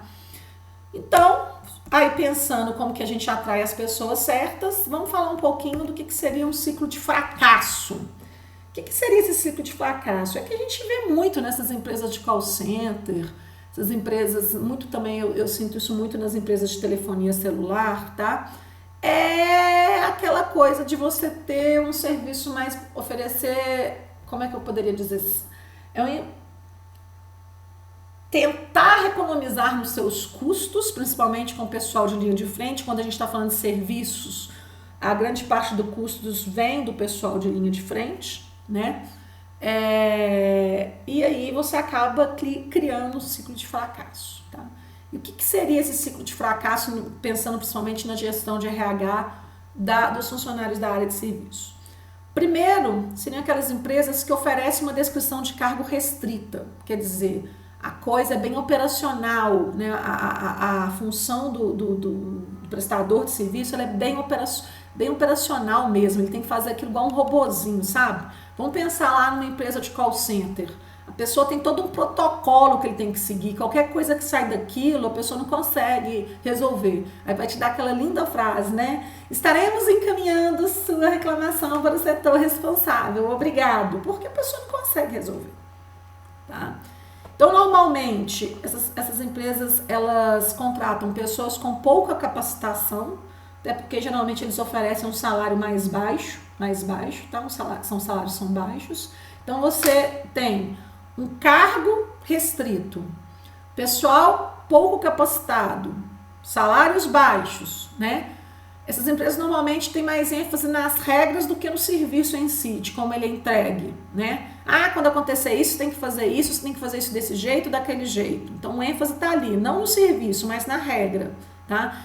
Então, aí pensando como que a gente atrai as pessoas certas, vamos falar um pouquinho do que seria um ciclo de fracasso. O que seria esse ciclo de fracasso? É que a gente vê muito nessas empresas de call center, essas empresas, muito também, eu sinto isso muito nas empresas de telefonia celular, tá? É aquela coisa de você ter um serviço mais, oferecer, como é que eu poderia dizer? Tentar economizar nos seus custos, principalmente com o pessoal de linha de frente. Quando a gente está falando de serviços, a grande parte do custos vem do pessoal de linha de frente, né? E aí você acaba criando um ciclo de fracasso, tá? E o que seria esse ciclo de fracasso, pensando principalmente na gestão de RH dos funcionários da área de serviço? Primeiro, seriam aquelas empresas que oferecem uma descrição de cargo restrita, quer dizer, a coisa é bem operacional, né? A função do prestador de serviço ela é bem operacional mesmo, ele tem que fazer aquilo igual um robozinho, sabe? Vamos pensar lá numa empresa de call center. A pessoa tem todo um protocolo que ele tem que seguir. Qualquer coisa que sai daquilo, a pessoa não consegue resolver. Aí vai te dar aquela linda frase, né? Estaremos encaminhando sua reclamação para o setor responsável. Obrigado. Porque a pessoa não consegue resolver. Tá? Então, normalmente, essas empresas, elas contratam pessoas com pouca capacitação, até porque geralmente eles oferecem um salário mais baixo, tá? São salários são baixos. Então, você tem um cargo restrito, pessoal pouco capacitado, salários baixos, né? Essas empresas normalmente têm mais ênfase nas regras do que no serviço em si, de como ele é entregue, né? Ah, quando acontecer isso, tem que fazer isso, você tem que fazer isso desse jeito, daquele jeito. Então, o ênfase está ali, não no serviço, mas na regra, tá?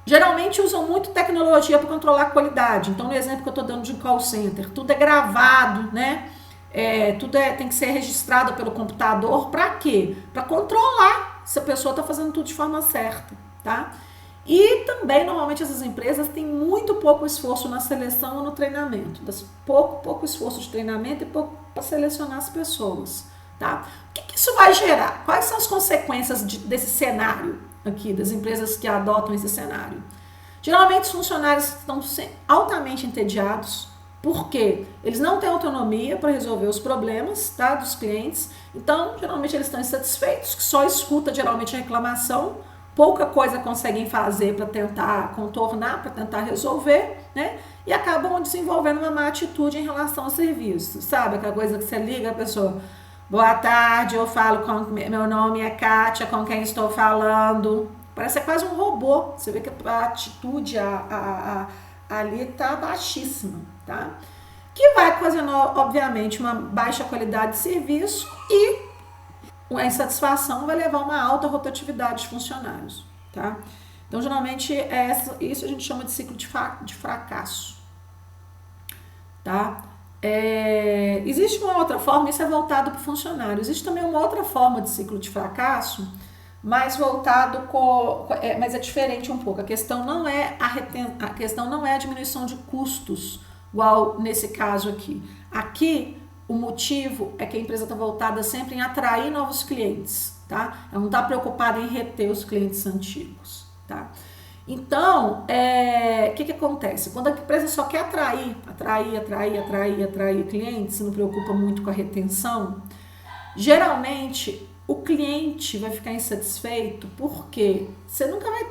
Geralmente usam muito tecnologia para controlar a qualidade. Então, no exemplo que eu estou dando de call center, tudo é gravado, né? Tem que ser registrado pelo computador. Para quê? Para controlar se a pessoa está fazendo tudo de forma certa, tá? E também, normalmente, essas empresas têm muito pouco esforço na seleção ou no treinamento. Pouco esforço de treinamento e pouco para selecionar as pessoas, tá? O que isso vai gerar? Quais são as consequências desse cenário aqui, das empresas que adotam esse cenário? Geralmente, os funcionários estão altamente entediados, porque eles não têm autonomia para resolver os problemas, tá, dos clientes. Então, geralmente, eles estão insatisfeitos, que só escuta, geralmente, a reclamação. Pouca coisa conseguem fazer para tentar contornar, para tentar resolver, né? E acabam desenvolvendo uma má atitude em relação ao serviço. Sabe aquela coisa que você liga a pessoa, boa tarde, eu falo meu nome é Kátia, com quem estou falando. Parece quase um robô. Você vê que a atitude ali está baixíssima, tá? Que vai ocasionar, obviamente, uma baixa qualidade de serviço e a insatisfação vai levar a uma alta rotatividade de funcionários, tá? Então, geralmente, isso a gente chama de ciclo de fracasso, tá? Existe uma outra forma, isso é voltado para o funcionário. Existe também uma outra forma de ciclo de fracasso, mais voltado mas é diferente um pouco. A questão não é a diminuição de custos, igual nesse caso aqui. Aqui, o motivo é que a empresa está voltada sempre em atrair novos clientes, tá? Ela não está preocupada em reter os clientes antigos, tá? Então, o que acontece? Quando a empresa só quer atrair clientes, se não preocupa muito com a retenção, geralmente o cliente vai ficar insatisfeito porque você nunca vai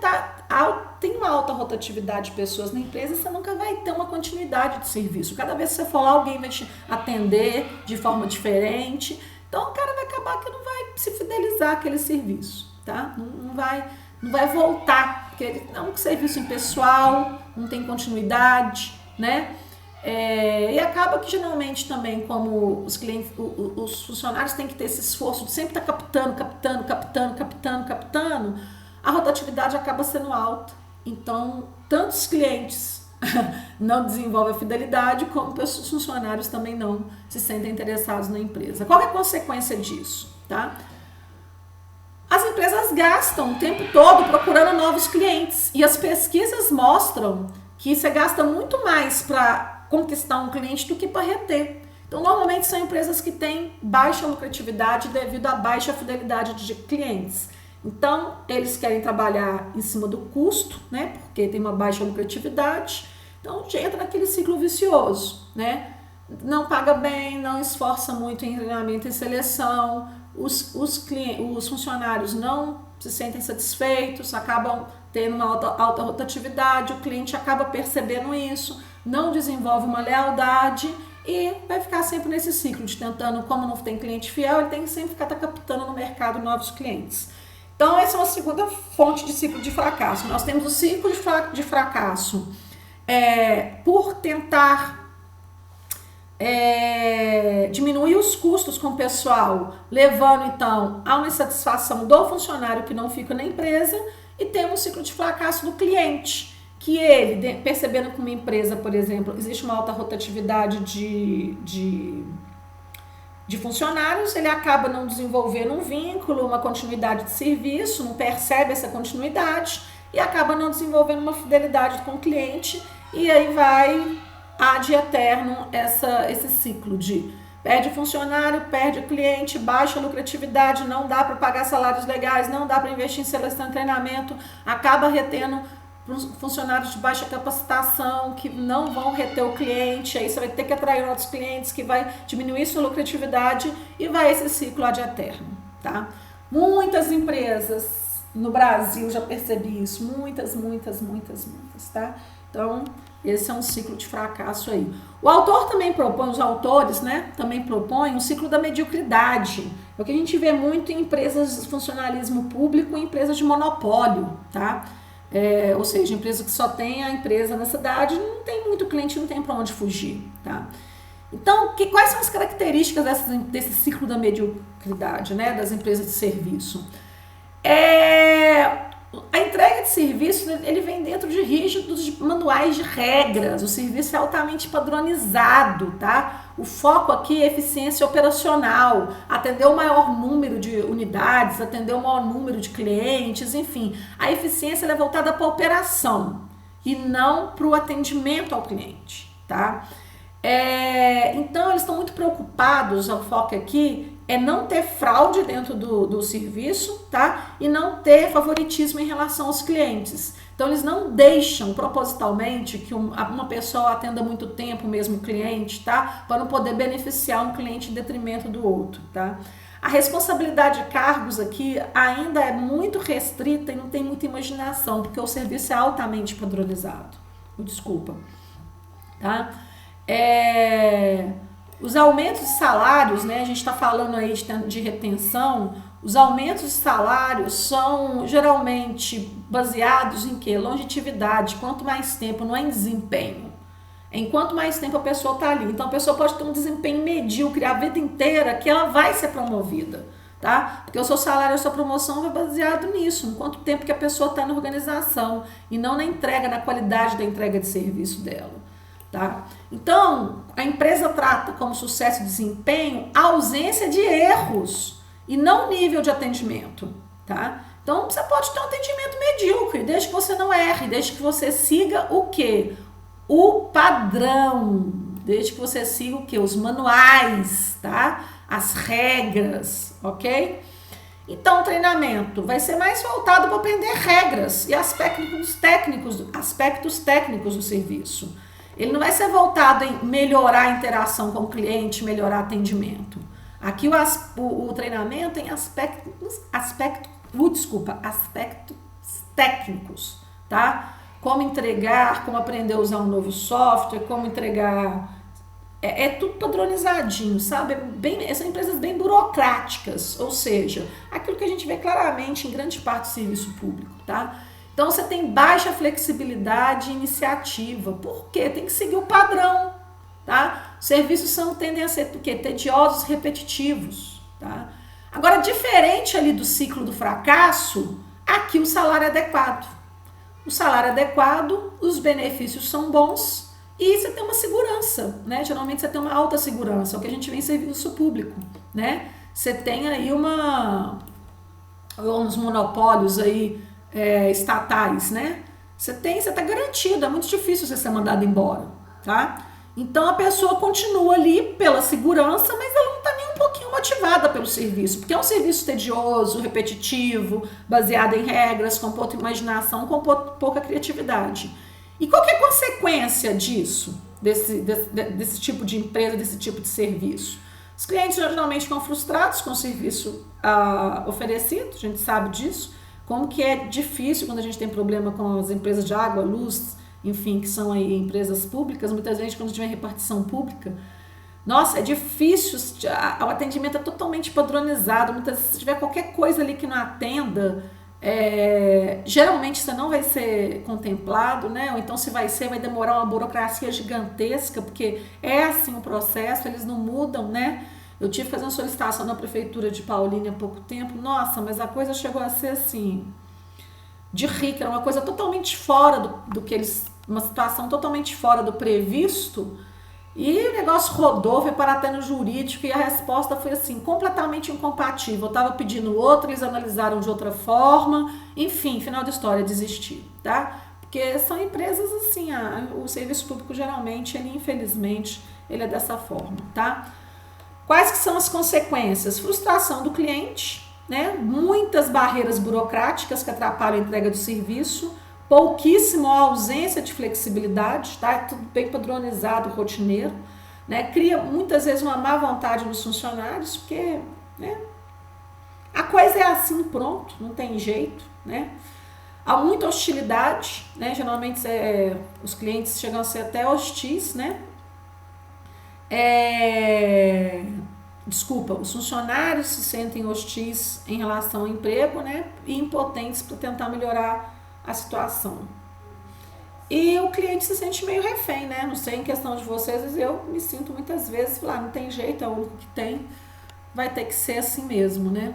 tem uma alta rotatividade de pessoas na empresa, você nunca vai ter uma continuidade de serviço. Cada vez que você for lá, alguém vai te atender de forma diferente. Então, o cara vai acabar que não vai se fidelizar àquele serviço, tá? Não vai voltar, porque o serviço impessoal, não tem continuidade, né? E acaba que geralmente também, como os clientes, os funcionários têm que ter esse esforço de sempre estar captando, a rotatividade acaba sendo alta. Então, tanto os clientes não desenvolvem a fidelidade, como os funcionários também não se sentem interessados na empresa. Qual é a consequência disso, tá? As empresas gastam o tempo todo procurando novos clientes e as pesquisas mostram que você gasta muito mais para conquistar um cliente do que para reter. Então, normalmente são empresas que têm baixa lucratividade devido à baixa fidelidade de clientes. Então, eles querem trabalhar em cima do custo, né? Porque tem uma baixa lucratividade. Então, entra naquele ciclo vicioso, né? Não paga bem, não esforça muito em treinamento e seleção. Os funcionários não se sentem satisfeitos, acabam tendo uma alta rotatividade, o cliente acaba percebendo isso, não desenvolve uma lealdade e vai ficar sempre nesse ciclo de tentando, como não tem cliente fiel, ele tem que sempre ficar captando no mercado novos clientes. Então, essa é uma segunda fonte de ciclo de fracasso. Nós temos o ciclo de fracasso por tentar diminuir os custos com o pessoal, levando então a uma insatisfação do funcionário que não fica na empresa, e temos o ciclo de fracasso do cliente, que ele, percebendo que uma empresa, por exemplo, existe uma alta rotatividade de funcionários, ele acaba não desenvolvendo um vínculo, uma continuidade de serviço, não percebe essa continuidade e acaba não desenvolvendo uma fidelidade com o cliente, e aí vai ad eterno esse ciclo de perde funcionário, perde cliente, baixa lucratividade, não dá para pagar salários legais, não dá para investir em seleção e treinamento, acaba retendo funcionários de baixa capacitação que não vão reter o cliente, aí você vai ter que atrair outros clientes, que vai diminuir sua lucratividade e vai esse ciclo ad eterno, tá? Muitas empresas no Brasil, já percebi isso, muitas, tá? Então, esse é um ciclo de fracasso aí. O autor também propõe, os autores, né, também propõem um ciclo da mediocridade. É o que a gente vê muito em empresas de funcionalismo público e empresas de monopólio, tá? Ou seja, empresa que só tem a empresa na cidade, não tem muito cliente, não tem para onde fugir, tá? Então, quais são as características desse ciclo da mediocridade, né, das empresas de serviço? A entrega de serviço, ele vem dentro de rígidos manuais de regras, o serviço é altamente padronizado, tá? O foco aqui é eficiência operacional, atender o maior número de unidades, atender o maior número de clientes, enfim. A eficiência é voltada para a operação e não para o atendimento ao cliente, tá? Então, eles estão muito preocupados, o foco aqui é não ter fraude dentro do serviço, tá? E não ter favoritismo em relação aos clientes. Então, eles não deixam propositalmente que uma pessoa atenda muito tempo o mesmo cliente, tá? Para não poder beneficiar um cliente em detrimento do outro, tá? A responsabilidade de cargos aqui ainda é muito restrita e não tem muita imaginação, porque o serviço é altamente padronizado. Desculpa, tá? Os aumentos de salários, né, a gente está falando aí de retenção, os aumentos de salários são geralmente baseados em quê? Longevidade, quanto mais tempo, não é em desempenho. Enquanto mais tempo a pessoa está ali. Então a pessoa pode ter um desempenho medíocre a vida inteira que ela vai ser promovida, tá? Porque o seu salário, a sua promoção vai baseado nisso, em quanto tempo que a pessoa está na organização e não na entrega, na qualidade da entrega de serviço dela. Tá? Então, a empresa trata como sucesso e desempenho a ausência de erros e não o nível de atendimento. Tá? Então, você pode ter um atendimento medíocre, desde que você não erre, desde que você siga o quê? O padrão, desde que você siga o quê? Os manuais, tá? As regras, ok? Então, o treinamento vai ser mais voltado para aprender regras e aspectos técnicos do serviço. Ele não vai ser voltado em melhorar a interação com o cliente, melhorar atendimento. Aqui o treinamento tem aspectos técnicos, tá? Como entregar, como aprender a usar um novo software, como entregar. É tudo padronizadinho, sabe? São empresas bem burocráticas, ou seja, aquilo que a gente vê claramente em grande parte do serviço público, tá? Então, você tem baixa flexibilidade e iniciativa. Por quê? Tem que seguir o padrão, tá? Os serviços tendem a ser o quê? Tediosos, repetitivos, tá? Agora, diferente ali do ciclo do fracasso, aqui o salário é adequado. O salário é adequado, os benefícios são bons e você tem uma segurança, né? Geralmente você tem uma alta segurança, é o que a gente vê em serviço público, né? Você tem aí uns monopólios aí, estatais, né? Você tá garantido, é muito difícil você ser mandado embora, tá? Então a pessoa continua ali pela segurança, mas ela não tá nem um pouquinho motivada pelo serviço, porque é um serviço tedioso, repetitivo, baseado em regras, com pouca imaginação, com pouca criatividade. E qual que é a consequência disso, desse tipo de empresa, desse tipo de serviço? Os clientes geralmente ficam frustrados com o serviço oferecido, a gente sabe disso. Como que é difícil quando a gente tem problema com as empresas de água, luz, enfim, que são aí empresas públicas, muitas vezes quando tiver repartição pública, nossa, é difícil, o atendimento é totalmente padronizado, muitas vezes se tiver qualquer coisa ali que não atenda, geralmente você não vai ser contemplado, né? Ou então se vai demorar uma burocracia gigantesca, porque é assim o processo, eles não mudam, né? Eu tive que fazer uma solicitação na prefeitura de Paulínia há pouco tempo. Nossa, mas a coisa chegou a ser assim, de rir, que era uma coisa totalmente fora do que eles, uma situação totalmente fora do previsto, e o negócio rodou, foi parar até no jurídico, e a resposta foi assim, completamente incompatível. Eu estava pedindo outro, eles analisaram de outra forma, enfim, final da história, desistir, tá? Porque são empresas assim, o serviço público geralmente, ele infelizmente, ele é dessa forma, tá? Quais que são as consequências? Frustração do cliente, né? Muitas barreiras burocráticas que atrapalham a entrega do serviço, pouquíssimo a ausência de flexibilidade, tá? É tudo bem padronizado, rotineiro, né? Cria muitas vezes uma má vontade nos funcionários, porque, né? A coisa é assim, pronto, não tem jeito, né? Há muita hostilidade, né? Geralmente os clientes chegam a ser até hostis, né? Os funcionários se sentem hostis em relação ao emprego, né? E impotentes para tentar melhorar a situação. E o cliente se sente meio refém, né? Não sei, em questão de vocês, eu me sinto muitas vezes, não tem jeito, é o único que tem, vai ter que ser assim mesmo, né?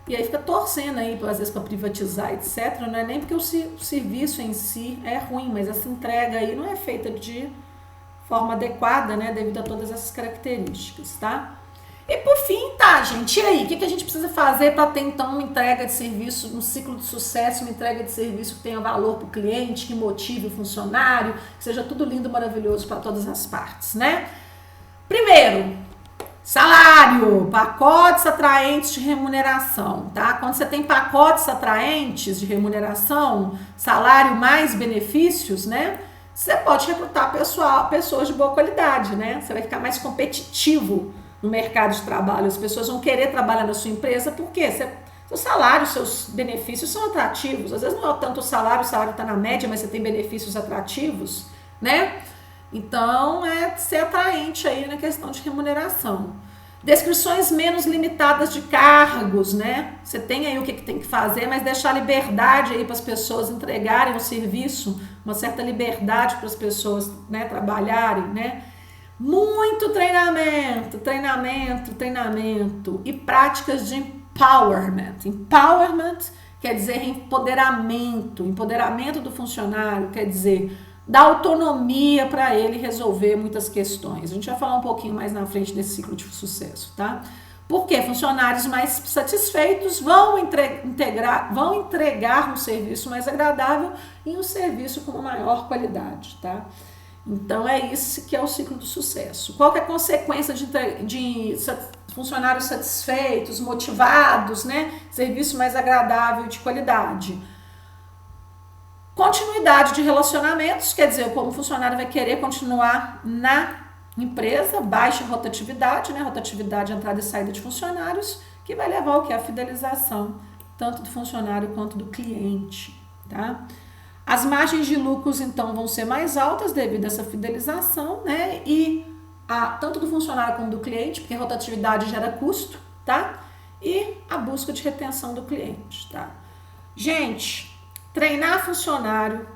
E aí fica torcendo aí, às vezes, para privatizar, etc. Não é nem porque o serviço em si é ruim, mas essa entrega aí não é feita de forma adequada, né? Devido a todas essas características, tá? E por fim, tá, gente, e aí? O que a gente precisa fazer para ter, então, uma entrega de serviço, um ciclo de sucesso, uma entrega de serviço que tenha valor para o cliente, que motive o funcionário, que seja tudo lindo, maravilhoso para todas as partes, né? Primeiro, salário, pacotes atraentes de remuneração, tá? Quando você tem pacotes atraentes de remuneração, salário mais benefícios, né? Você pode recrutar pessoas de boa qualidade, né? Você vai ficar mais competitivo no mercado de trabalho. As pessoas vão querer trabalhar na sua empresa porque seu salário, seus benefícios são atrativos. Às vezes não é tanto o salário está na média, mas você tem benefícios atrativos, né? Então, é ser atraente aí na questão de remuneração. Descrições menos limitadas de cargos, né? Você tem aí o que tem que fazer, mas deixar liberdade aí para as pessoas entregarem o serviço, uma certa liberdade para as pessoas, né, trabalharem, né? Muito treinamento e práticas de empowerment. Empowerment quer dizer empoderamento do funcionário, quer dizer dar autonomia para ele resolver muitas questões. A gente vai falar um pouquinho mais na frente desse ciclo de sucesso, tá? Porque funcionários mais satisfeitos vão entregar um serviço mais agradável e um serviço com maior qualidade, tá? Então é isso que é o ciclo do sucesso. Qual que é a consequência de funcionários satisfeitos, motivados, né? Serviço mais agradável e de qualidade. Continuidade de relacionamentos, quer dizer, como o funcionário vai querer continuar na empresa, baixa rotatividade, né? Rotatividade, entrada e saída de funcionários, que vai levar ao que? A fidelização, tanto do funcionário quanto do cliente, tá? As margens de lucros, então, vão ser mais altas devido a essa fidelização, né? E tanto do funcionário como do cliente, porque a rotatividade gera custo, tá? E a busca de retenção do cliente, tá? Gente, treinar funcionário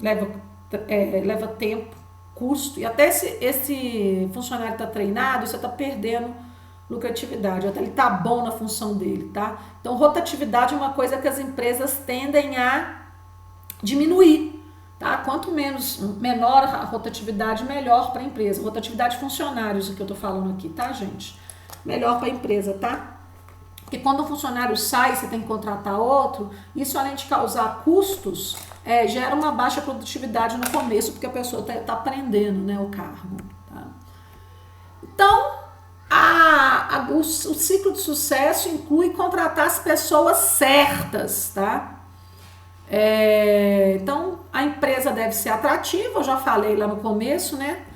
leva tempo, custo, e até esse funcionário está treinado, você está perdendo lucratividade, até ele está bom na função dele, tá? Então, rotatividade é uma coisa que as empresas tendem a diminuir, tá? Quanto menor a rotatividade, melhor para a empresa. Rotatividade de funcionários, o que eu tô falando aqui, tá, gente? Melhor para a empresa, tá? Porque quando um funcionário sai, você tem que contratar outro, isso além de causar custos, gera uma baixa produtividade no começo, porque a pessoa tá aprendendo, né, o cargo, tá? Então, o ciclo de sucesso inclui contratar as pessoas certas, tá? Então, a empresa deve ser atrativa, eu já falei lá no começo, né?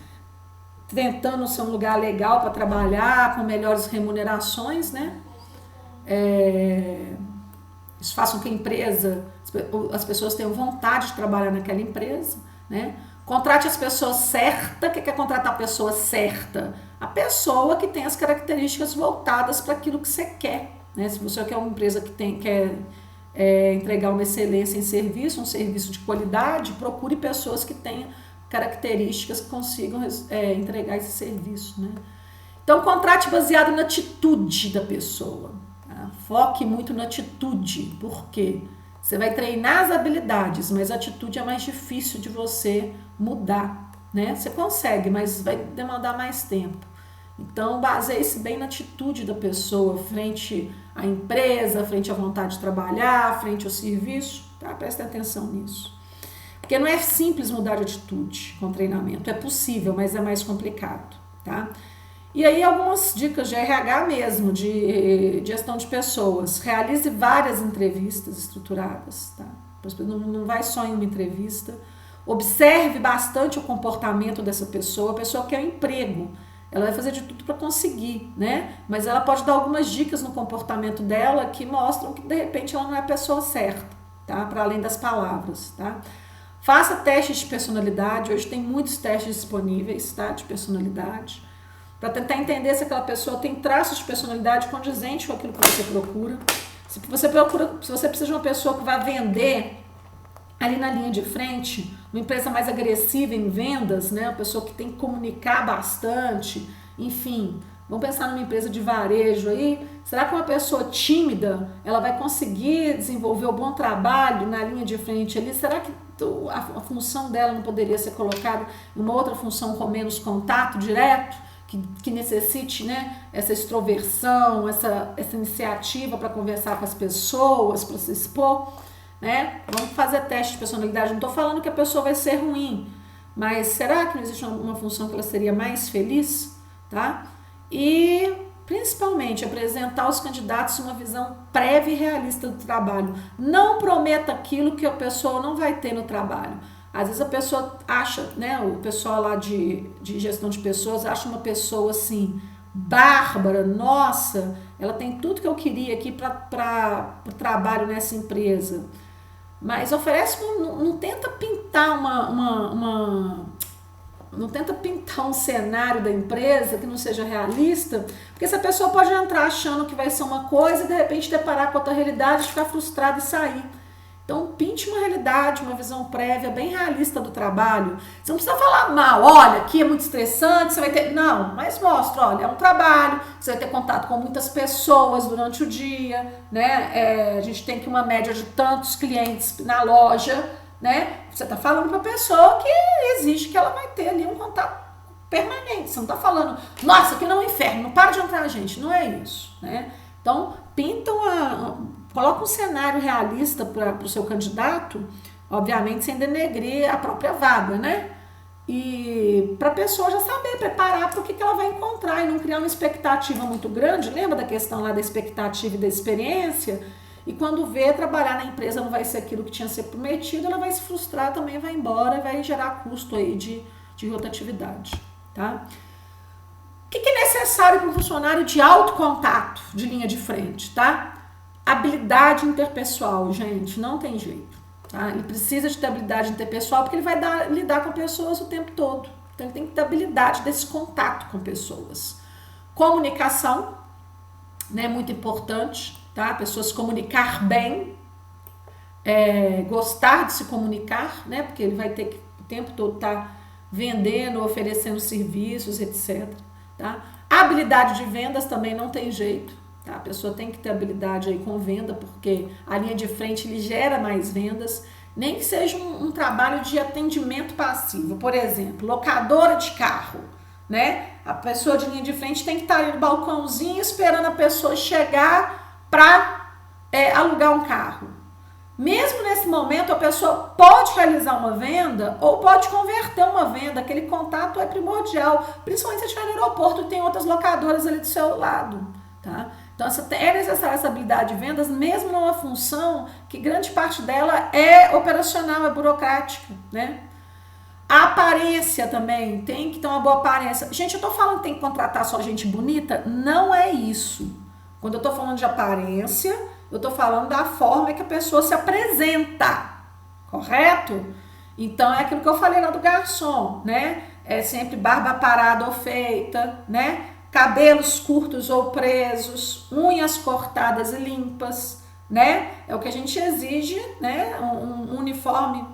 Tentando ser um lugar legal para trabalhar, com melhores remunerações, né? Isso faz com que a empresa, as pessoas tenham vontade de trabalhar naquela empresa, né? Contrate as pessoas certas. O que é contratar a pessoa certa? A pessoa que tem as características voltadas para aquilo que você quer, né? Se você quer uma empresa que quer entregar uma excelência em serviço, um serviço de qualidade, procure pessoas que tenham características que consigam entregar esse serviço, né? Então, contrate baseado na atitude da pessoa, tá? Foque muito na atitude, porque Você vai treinar as habilidades, mas a atitude é mais difícil de você mudar, né? Você consegue, mas vai demandar mais tempo. Então, baseie-se bem na atitude da pessoa frente à empresa, frente à vontade de trabalhar, frente ao serviço, tá? Presta atenção nisso. Porque não é simples mudar de atitude com treinamento. É possível, mas é mais complicado, tá? E aí algumas dicas de RH mesmo, de gestão de pessoas. Realize várias entrevistas estruturadas, tá? Não vai só em uma entrevista. Observe bastante o comportamento dessa pessoa. A pessoa quer um emprego. Ela vai fazer de tudo para conseguir, né? Mas ela pode dar algumas dicas no comportamento dela que mostram que de repente ela não é a pessoa certa, tá? Para além das palavras, tá? Faça testes de personalidade. Hoje tem muitos testes disponíveis, tá? De personalidade, para tentar entender se aquela pessoa tem traços de personalidade condizentes com aquilo que você procura. Se você precisa de uma pessoa que vai vender ali na linha de frente, uma empresa mais agressiva em vendas, né? Uma pessoa que tem que comunicar bastante, enfim. Vamos pensar numa empresa de varejo aí. Será que uma pessoa tímida, ela vai conseguir desenvolver um bom trabalho na linha de frente ali? Será que a função dela não poderia ser colocada em uma outra função com menos contato direto? Que necessite, né, essa extroversão, essa iniciativa para conversar com as pessoas, para se expor, né? Vamos fazer teste de personalidade. Não estou falando que a pessoa vai ser ruim, mas será que não existe uma função que ela seria mais feliz, tá? E principalmente apresentar aos candidatos uma visão prévia e realista do trabalho. Não prometa aquilo que a pessoa não vai ter no trabalho. Às vezes a pessoa acha, né, o pessoal lá de gestão de pessoas acha uma pessoa assim, bárbara, nossa, ela tem tudo que eu queria aqui para o trabalho nessa empresa. Mas oferece, não tenta pintar não tenta pintar um cenário da empresa que não seja realista, porque essa pessoa pode entrar achando que vai ser uma coisa e de repente deparar com outra realidade, ficar frustrada e sair. Então, pinte uma realidade, uma visão prévia, bem realista do trabalho. Você não precisa falar mal, olha, aqui é muito estressante, você vai ter... Não, mas mostra, olha, é um trabalho, você vai ter contato com muitas pessoas durante o dia, né? A gente tem aqui uma média de tantos clientes na loja, né? Você está falando para a pessoa que exige que ela vai ter ali um contato permanente. Você não está falando, nossa, aqui não é um inferno, não para de entrar gente. Não é isso, né? Então, coloca um cenário realista para o seu candidato, obviamente sem denegrir a própria vaga, né? E para a pessoa já saber, preparar para o que ela vai encontrar e não criar uma expectativa muito grande. Lembra da questão lá da expectativa e da experiência? E quando vê, trabalhar na empresa não vai ser aquilo que tinha sido prometido, ela vai se frustrar também, vai embora e vai gerar custo aí de rotatividade, tá? O que é necessário para um funcionário de alto contato, de linha de frente, tá? Habilidade interpessoal, gente, não tem jeito, tá? Ele precisa de ter habilidade interpessoal porque ele vai lidar com pessoas o tempo todo. Então ele tem que ter habilidade desse contato com pessoas. Comunicação, né, muito importante, tá? A pessoa se comunicar bem, gostar de se comunicar, né? Porque ele vai ter que o tempo todo estar vendendo, oferecendo serviços, etc. Tá? A habilidade de vendas também não tem jeito, tá? A pessoa tem que ter habilidade aí com venda, porque a linha de frente ele gera mais vendas, nem que seja um trabalho de atendimento passivo. Por exemplo, locadora de carro, né? A pessoa de linha de frente tem que estar ali no balcãozinho esperando a pessoa chegar para alugar um carro. Mesmo nesse momento, a pessoa pode realizar uma venda ou pode converter uma venda. Aquele contato é primordial, principalmente se estiver no aeroporto e tem outras locadoras ali do seu lado, tá? Então, é necessária essa habilidade de vendas, mesmo numa função que grande parte dela é operacional, é burocrática, né? A aparência também, tem que ter uma boa aparência. Gente, eu tô falando que tem que contratar só gente bonita? Não é isso. Quando eu tô falando de aparência, eu tô falando da forma que a pessoa se apresenta, correto? Então, é aquilo que eu falei lá do garçom, né? É sempre barba parada ou feita, né? Cabelos curtos ou presos, unhas cortadas e limpas, né? É o que a gente exige, né? Um uniforme,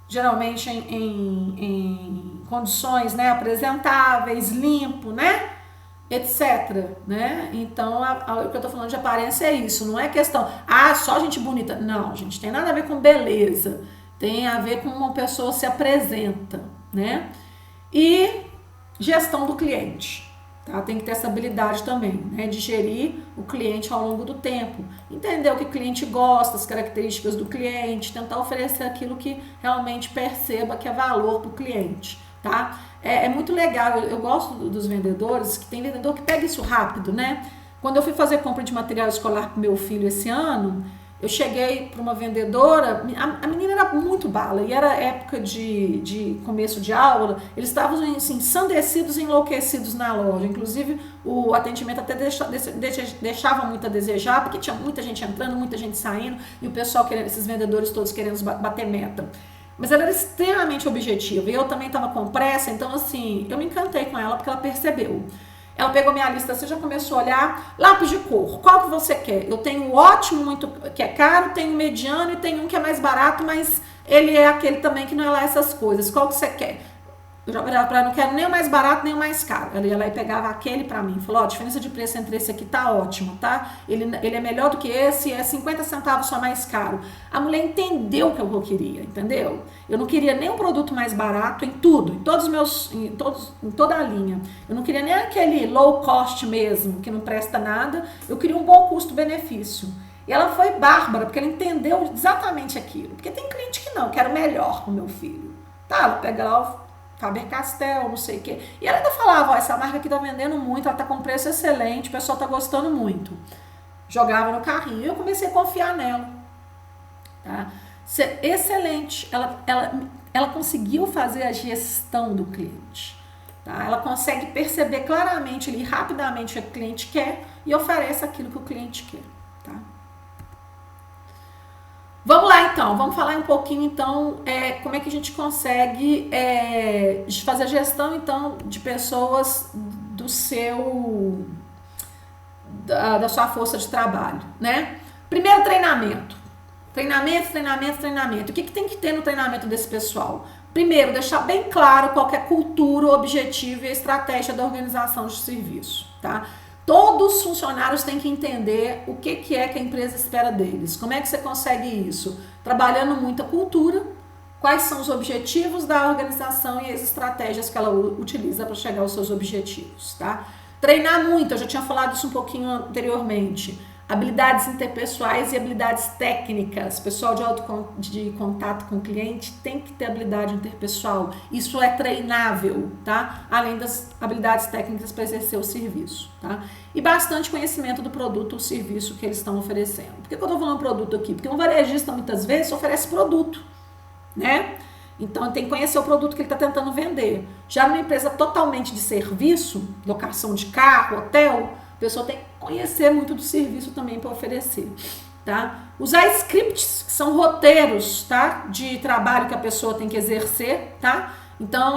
geralmente em condições, né, apresentáveis, limpo, né? etc, né? Então, o que eu tô falando de aparência é isso, não é questão, só gente bonita. Não, gente, tem nada a ver com beleza, tem a ver com como uma pessoa se apresenta, né? E gestão do cliente, tá? Tem que ter essa habilidade também, né? De gerir o cliente ao longo do tempo, entender o que o cliente gosta, as características do cliente, tentar oferecer aquilo que realmente perceba que é valor para o cliente, tá? É muito legal, eu gosto dos vendedores, que tem vendedor que pega isso rápido, né? Quando eu fui fazer compra de material escolar para meu filho esse ano, eu cheguei para uma vendedora, a menina era muito bala, e era época de começo de aula, eles estavam assim, ensandecidos e enlouquecidos na loja, inclusive o atendimento até deixava muito a desejar, porque tinha muita gente entrando, muita gente saindo, e o pessoal, esses vendedores todos querendo bater meta. Mas ela era extremamente objetiva, e eu também estava com pressa, então assim, eu me encantei com ela porque ela percebeu. Ela pegou minha lista, você já começou a olhar, lápis de cor, qual que você quer? Eu tenho um ótimo, muito, que é caro, tenho um mediano e tenho um que é mais barato, mas ele é aquele também que não é lá essas coisas, qual que você quer? Eu já olhava pra ela, não quero nem o mais barato, nem o mais caro. Ela ia lá e pegava aquele pra mim. Falou, a diferença de preço entre esse aqui tá ótima, tá? Ele é melhor do que esse, é 50 centavos só mais caro. A mulher entendeu o que eu queria, entendeu? Eu não queria nem um produto mais barato em tudo, em toda a linha. Eu não queria nem aquele low cost mesmo, que não presta nada. Eu queria um bom custo-benefício. E ela foi bárbara, porque ela entendeu exatamente aquilo. Porque tem cliente que não, quero melhor pro meu filho. Tá, ela pega lá o Faber-Castell, não sei o quê. E ela ainda falava, essa marca aqui tá vendendo muito, ela tá com preço excelente, o pessoal tá gostando muito. Jogava no carrinho e eu comecei a confiar nela. Tá? Excelente. Ela conseguiu fazer a gestão do cliente. Tá? Ela consegue perceber claramente ali, rapidamente o que o cliente quer e oferece aquilo que o cliente quer. Tá? Vamos lá então, vamos falar um pouquinho então como é que a gente consegue fazer a gestão então de pessoas da sua força de trabalho, né? Primeiro, treinamento. O que tem que ter no treinamento desse pessoal? Primeiro, deixar bem claro qual que é a cultura, o objetivo e a estratégia da organização de serviço, tá? Todos os funcionários têm que entender o que é que a empresa espera deles. Como é que você consegue isso? Trabalhando muito a cultura, quais são os objetivos da organização e as estratégias que ela utiliza para chegar aos seus objetivos, tá? Treinar muito, eu já tinha falado isso um pouquinho anteriormente. Habilidades interpessoais e habilidades técnicas. Pessoal de contato com o cliente tem que ter habilidade interpessoal. Isso é treinável, tá? Além das habilidades técnicas para exercer o serviço, tá? E bastante conhecimento do produto ou serviço que eles estão oferecendo. Por que eu estou falando produto aqui? Porque um varejista muitas vezes oferece produto, né? Então tem que conhecer o produto que ele está tentando vender. Já numa empresa totalmente de serviço, locação de carro, hotel, a pessoa tem que conhecer muito do serviço também para oferecer, tá? Usar scripts, que são roteiros, tá? De trabalho que a pessoa tem que exercer, tá? Então,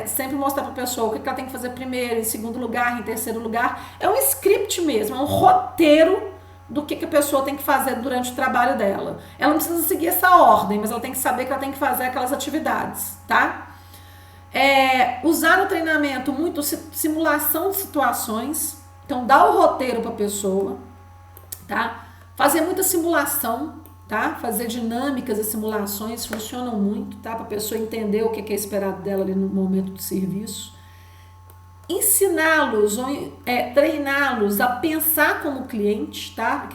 sempre mostrar para a pessoa o que ela tem que fazer primeiro, em segundo lugar, em terceiro lugar. É um script mesmo, é um roteiro do que a pessoa tem que fazer durante o trabalho dela. Ela não precisa seguir essa ordem, mas ela tem que saber que ela tem que fazer aquelas atividades, tá? Usar no treinamento muito simulação de situações. Então, dá o roteiro para a pessoa, tá? Fazer muita simulação, tá? Fazer dinâmicas e simulações funcionam muito, tá? Para a pessoa entender o que é esperado dela ali no momento do serviço. Ensiná-los, treiná-los a pensar como cliente, tá?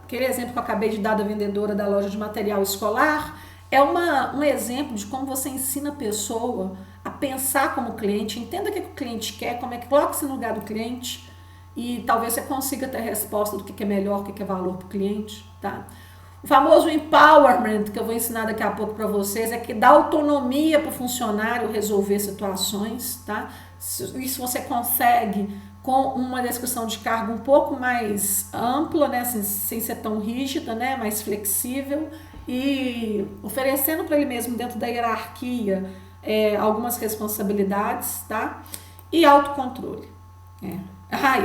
Aquele exemplo que eu acabei de dar da vendedora da loja de material escolar é um exemplo de como você ensina a pessoa a pensar como cliente, entenda o que o cliente quer, como é que coloca-se no lugar do cliente, e talvez você consiga ter resposta do que é melhor, o que é valor para o cliente, tá? O famoso empowerment, que eu vou ensinar daqui a pouco para vocês, é que dá autonomia para o funcionário resolver situações, tá? Isso você consegue com uma descrição de cargo um pouco mais ampla, né? Sem ser tão rígida, né? Mais flexível, e oferecendo para ele mesmo, dentro da hierarquia, algumas responsabilidades, tá? E autocontrole.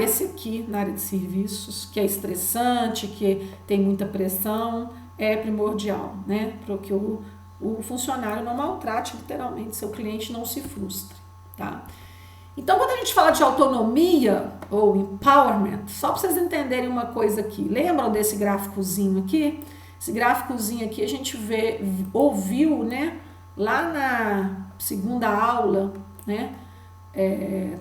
Esse aqui, na área de serviços, que é estressante, que tem muita pressão, é primordial, né? Para que o funcionário não maltrate literalmente seu cliente, não se frustre, tá? Então, quando a gente fala de autonomia ou empowerment, só para vocês entenderem uma coisa aqui, lembram desse gráficozinho aqui? Esse gráficozinho aqui a gente ouviu, né, lá na segunda aula, né,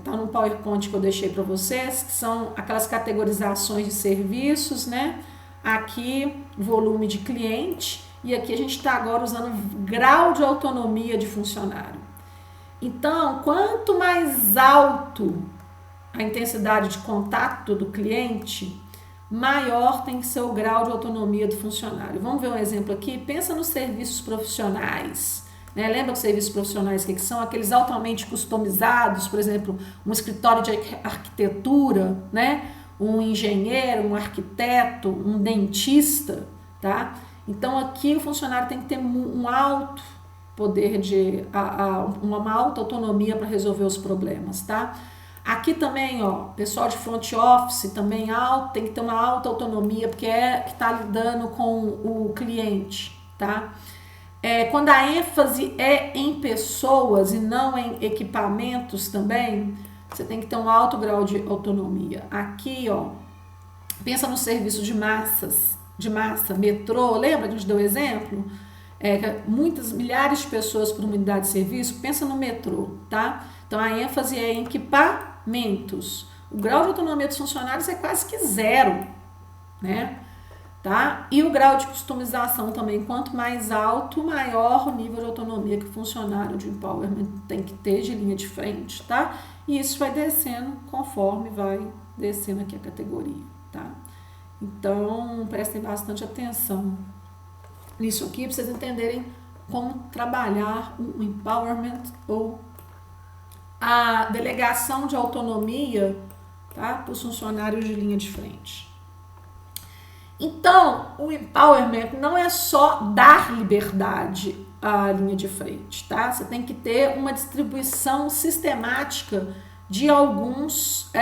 tá no PowerPoint que eu deixei para vocês, que são aquelas categorizações de serviços, né, aqui volume de cliente, e aqui a gente está agora usando grau de autonomia de funcionário. Então, quanto mais alto a intensidade de contato do cliente, maior tem que ser o grau de autonomia do funcionário. Vamos ver um exemplo aqui? Pensa nos serviços profissionais. Né? Lembra dos serviços profissionais que são aqueles altamente customizados, por exemplo, um escritório de arquitetura, né? Um engenheiro, um arquiteto, um dentista, tá? Então aqui o funcionário tem que ter um alto poder uma alta autonomia para resolver os problemas, tá? Aqui também, ó, pessoal de front office também tem que ter uma alta autonomia, porque que está lidando com o cliente, tá? Quando a ênfase é em pessoas e não em equipamentos também, você tem que ter um alto grau de autonomia. Aqui, ó, pensa no serviço de massa, metrô, lembra que a gente deu exemplo? Milhares de pessoas por unidade de serviço, pensa no metrô, tá? Então a ênfase é em equipamentos. O grau de autonomia dos funcionários é quase que zero, né? Tá? E o grau de customização também, quanto mais alto, maior o nível de autonomia que o funcionário de empowerment tem que ter de linha de frente, tá? E isso vai descendo conforme vai descendo aqui a categoria, tá? Então, prestem bastante atenção nisso aqui para vocês entenderem como trabalhar o empowerment ou a delegação de autonomia, tá? Para os funcionários de linha de frente. Então, o empowerment não é só dar liberdade à linha de frente, tá? Você tem que ter uma distribuição sistemática de alguns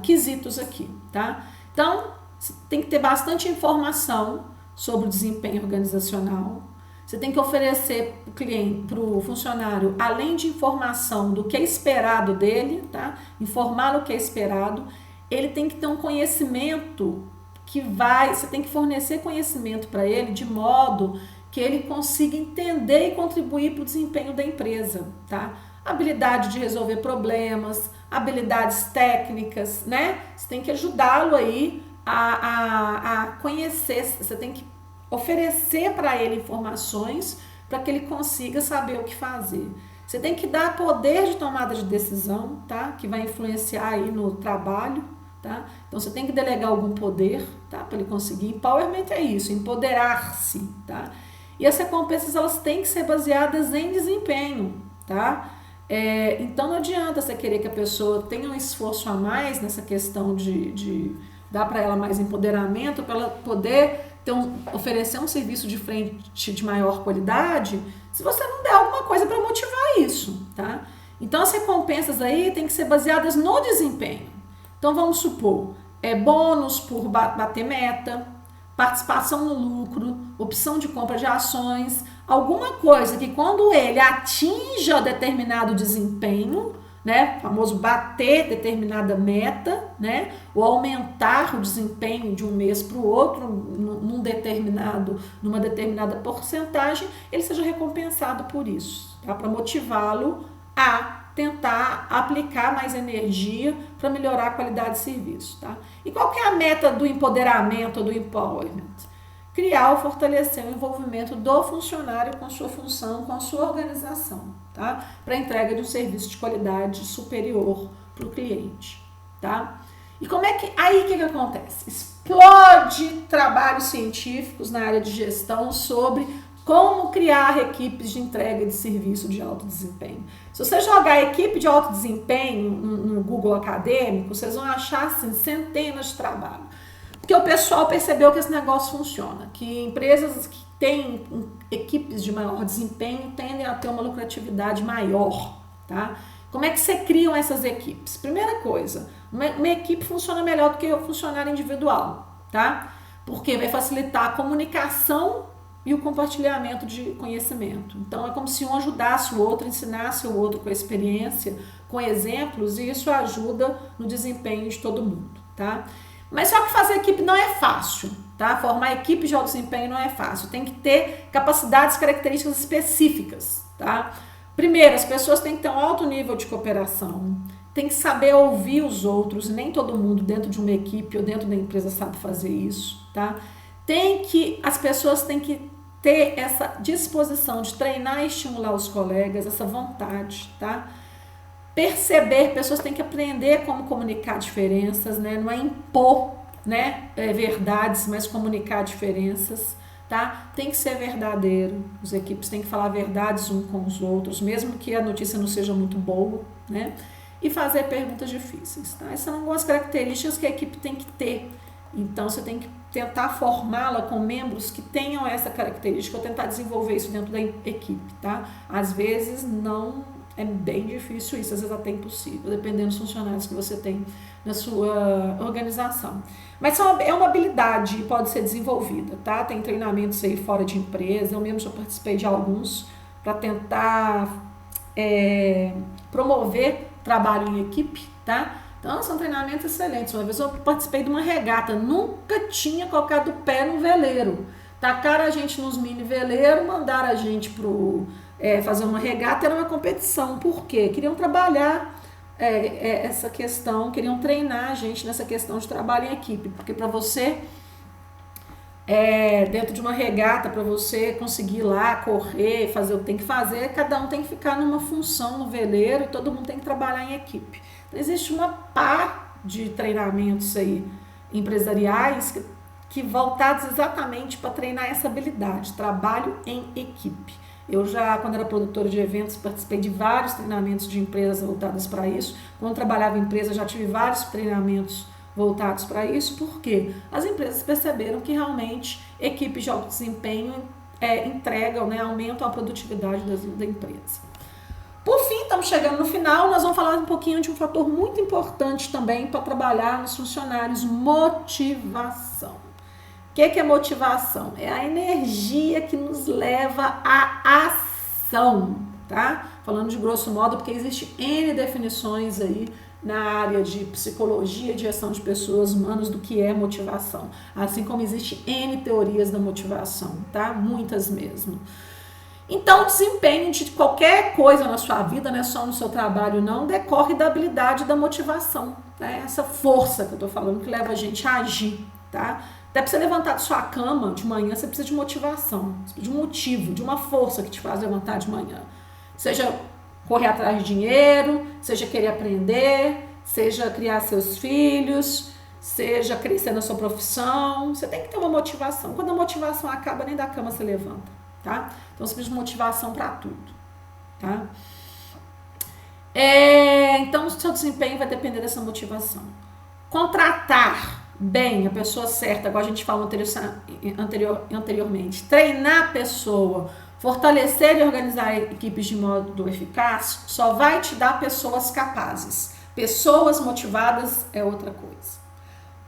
quesitos aqui, tá? Então, você tem que ter bastante informação sobre o desempenho organizacional. Você tem que oferecer para o funcionário, além de informação do que é esperado dele, tá? Informar o que é esperado, ele tem que ter um conhecimento você tem que fornecer conhecimento para ele de modo que ele consiga entender e contribuir para o desempenho da empresa, tá? Habilidade de resolver problemas, habilidades técnicas, né? Você tem que ajudá-lo aí a conhecer, você tem que oferecer para ele informações para que ele consiga saber o que fazer. Você tem que dar poder de tomada de decisão, tá? Que vai influenciar aí no trabalho. Tá? Então você tem que delegar algum poder, tá? Para ele conseguir. Empowerment é isso, empoderar-se, tá? E as recompensas elas têm que ser baseadas em desempenho, tá? Então não adianta você querer que a pessoa tenha um esforço a mais nessa questão de dar para ela mais empoderamento, para ela poder oferecer um serviço de frente de maior qualidade, se você não der alguma coisa para motivar isso, tá? Então as recompensas aí têm que ser baseadas no desempenho. Então vamos supor, bônus por bater meta, participação no lucro, opção de compra de ações, alguma coisa que quando ele atinja determinado desempenho, né, famoso bater determinada meta, né, ou aumentar o desempenho de um mês para o outro numa determinada porcentagem, ele seja recompensado por isso, tá, para motivá-lo a tentar aplicar mais energia para melhorar a qualidade de serviço, tá? E qual que é a meta do empoderamento ou do empowerment? Criar ou fortalecer o envolvimento do funcionário com a sua função, com a sua organização, tá? Para a entrega de um serviço de qualidade superior para o cliente, tá? E como é que... Aí o que acontece? Explode trabalhos científicos na área de gestão sobre como criar equipes de entrega de serviço de alto desempenho. Se você jogar equipe de alto desempenho no Google acadêmico, vocês vão achar assim, centenas de trabalhos. Porque o pessoal percebeu que esse negócio funciona, que empresas que têm equipes de maior desempenho tendem a ter uma lucratividade maior, tá? Como é que você cria essas equipes? Primeira coisa, uma equipe funciona melhor do que o funcionário individual, tá? Porque vai facilitar a comunicação e o compartilhamento de conhecimento. Então, é como se um ajudasse o outro, ensinasse o outro com a experiência, com exemplos, e isso ajuda no desempenho de todo mundo, tá? Mas só que fazer equipe não é fácil, tá? Formar equipe de alto desempenho não é fácil. Tem que ter capacidades, características específicas, tá? Primeiro, as pessoas têm que ter um alto nível de cooperação, tem que saber ouvir os outros, nem todo mundo dentro de uma equipe ou dentro da empresa sabe fazer isso, tá? As pessoas têm que ter essa disposição de treinar e estimular os colegas, essa vontade, tá? Perceber, pessoas têm que aprender como comunicar diferenças, né? Não é impor, né, verdades, mas comunicar diferenças, tá? Tem que ser verdadeiro, as equipes têm que falar verdades uns com os outros, mesmo que a notícia não seja muito boa, né? E fazer perguntas difíceis, tá? Essas são algumas características que a equipe tem que ter. Então, você tem que tentar formá-la com membros que tenham essa característica ou tentar desenvolver isso dentro da equipe, tá? Às vezes, não é bem difícil isso, às vezes até impossível, dependendo dos funcionários que você tem na sua organização. Mas é uma habilidade e pode ser desenvolvida, tá? Tem treinamentos aí fora de empresa, eu mesmo já participei de alguns para tentar promover trabalho em equipe, tá? Então, são treinamentos excelentes. Uma vez eu participei de uma regata, nunca tinha colocado o pé no veleiro. Tacaram a gente nos mini veleiros, mandaram a gente fazer uma regata, era uma competição. Por quê? Queriam trabalhar essa questão, queriam treinar a gente nessa questão de trabalho em equipe. Porque para você, dentro de uma regata, para você conseguir ir lá, correr, fazer o que tem que fazer, cada um tem que ficar numa função no veleiro e todo mundo tem que trabalhar em equipe. Então, existe uma pá de treinamentos aí empresariais que voltados exatamente para treinar essa habilidade, trabalho em equipe. Eu já, quando era produtora de eventos, participei de vários treinamentos de empresas voltadas para isso. Quando trabalhava em empresa, já tive vários treinamentos voltados para isso, porque as empresas perceberam que realmente equipes de alto desempenho entregam, né, aumentam a produtividade da empresa. Por fim, estamos chegando no final, nós vamos falar um pouquinho de um fator muito importante também para trabalhar nos funcionários, motivação. O que é motivação? É a energia que nos leva à ação, tá? Falando de grosso modo, porque existe N definições aí na área de psicologia de gestão de pessoas humanas do que é motivação. Assim como existe N teorias da motivação, tá? Muitas mesmo. Então, o desempenho de qualquer coisa na sua vida, não é só no seu trabalho não, decorre da habilidade da motivação, né? Essa força que eu tô falando que leva a gente a agir, tá? Até para você levantar de sua cama de manhã, você precisa de motivação, de um motivo, de uma força que te faz levantar de manhã. Seja correr atrás de dinheiro, seja querer aprender, seja criar seus filhos, seja crescer na sua profissão. Você tem que ter uma motivação. Quando a motivação acaba, nem da cama você levanta, tá? Então você precisa de motivação para tudo, tá? Então o seu desempenho vai depender dessa motivação. Contratar bem a pessoa certa, igual a gente falou anteriormente, treinar a pessoa, fortalecer e organizar equipes de modo eficaz, só vai te dar pessoas capazes. Pessoas motivadas é outra coisa.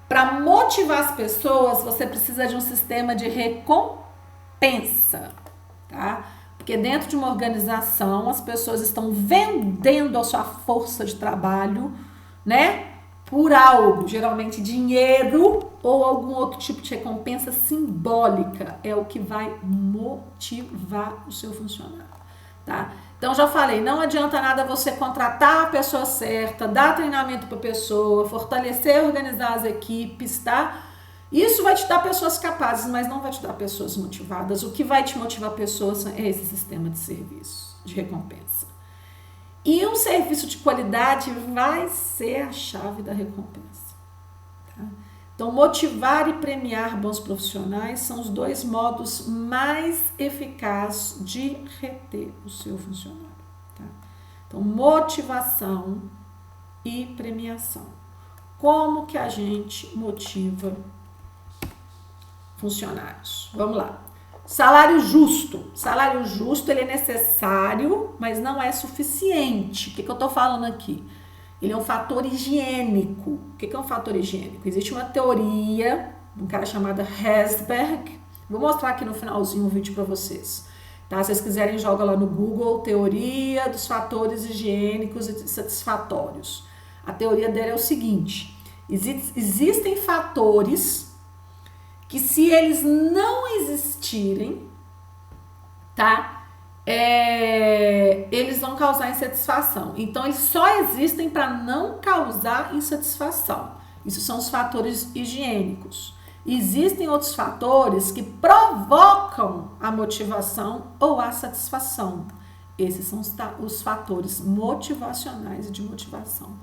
Para motivar as pessoas, você precisa de um sistema de recompensa, tá? Porque dentro de uma organização, as pessoas estão vendendo a sua força de trabalho, né? Por algo, geralmente dinheiro ou algum outro tipo de recompensa simbólica, é o que vai motivar o seu funcionário, tá? Então, já falei, não adianta nada você contratar a pessoa certa, dar treinamento para a pessoa, fortalecer e organizar as equipes, tá? Isso vai te dar pessoas capazes, mas não vai te dar pessoas motivadas. O que vai te motivar pessoas é esse sistema de serviço, de recompensa. E um serviço de qualidade vai ser a chave da recompensa, tá? Então, motivar e premiar bons profissionais são os dois modos mais eficazes de reter o seu funcionário, tá? Então, motivação e premiação. Como que a gente motiva funcionários? Vamos lá. Salário justo. Salário justo, ele é necessário, mas não é suficiente. O que eu estou falando aqui? Ele é um fator higiênico. O que é um fator higiênico? Existe uma teoria, um cara chamado Herzberg, Vou mostrar aqui no finalzinho o vídeo para vocês. Tá? Se vocês quiserem, joga lá no Google, teoria dos fatores higiênicos e satisfatórios. A teoria dela é o seguinte, existem fatores que, se eles não existirem, tá? Eles vão causar insatisfação. Então, eles só existem para não causar insatisfação. Isso são os fatores higiênicos. Existem outros fatores que provocam a motivação ou a satisfação. Esses são os fatores motivacionais e de motivação.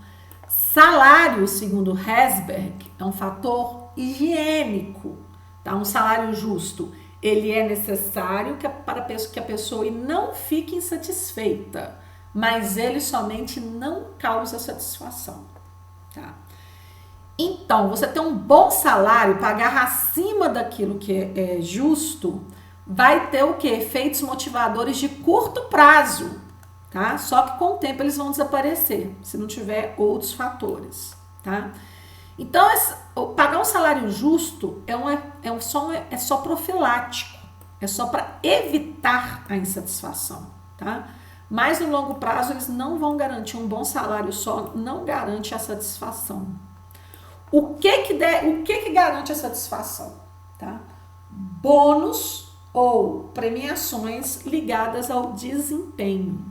Salário, segundo Herzberg, é um fator higiênico, tá? Um salário justo. Ele é necessário para que a pessoa não fique insatisfeita, mas ele somente não causa satisfação, tá? Então, você ter um bom salário, pagar acima daquilo que é justo, vai ter o quê? Efeitos motivadores de curto prazo, tá? Só que com o tempo eles vão desaparecer, se não tiver outros fatores, tá? Então, pagar um salário justo é só profilático, é só para evitar a insatisfação, tá? Mas no longo prazo eles não vão garantir. Um bom salário só não garante a satisfação. O que garante a satisfação, tá? Bônus ou premiações ligadas ao desempenho.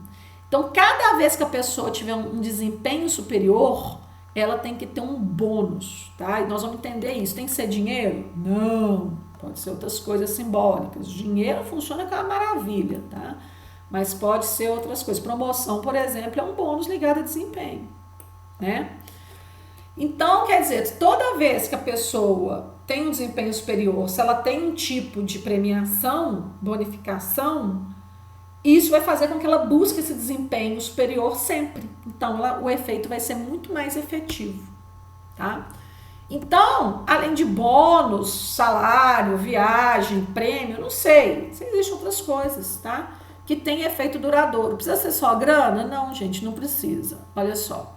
Então, cada vez que a pessoa tiver um desempenho superior, ela tem que ter um bônus, tá? E nós vamos entender isso. Tem que ser dinheiro? Não. Pode ser outras coisas simbólicas. Dinheiro funciona com uma maravilha, tá? Mas pode ser outras coisas. Promoção, por exemplo, é um bônus ligado a desempenho, né? Então, quer dizer, toda vez que a pessoa tem um desempenho superior, se ela tem um tipo de premiação, bonificação, isso vai fazer com que ela busque esse desempenho superior sempre. Então, o efeito vai ser muito mais efetivo, tá? Então, além de bônus, salário, viagem, prêmio, não sei, existem outras coisas, tá? Que tem efeito duradouro. Precisa ser só grana? Não, gente, não precisa. Olha só.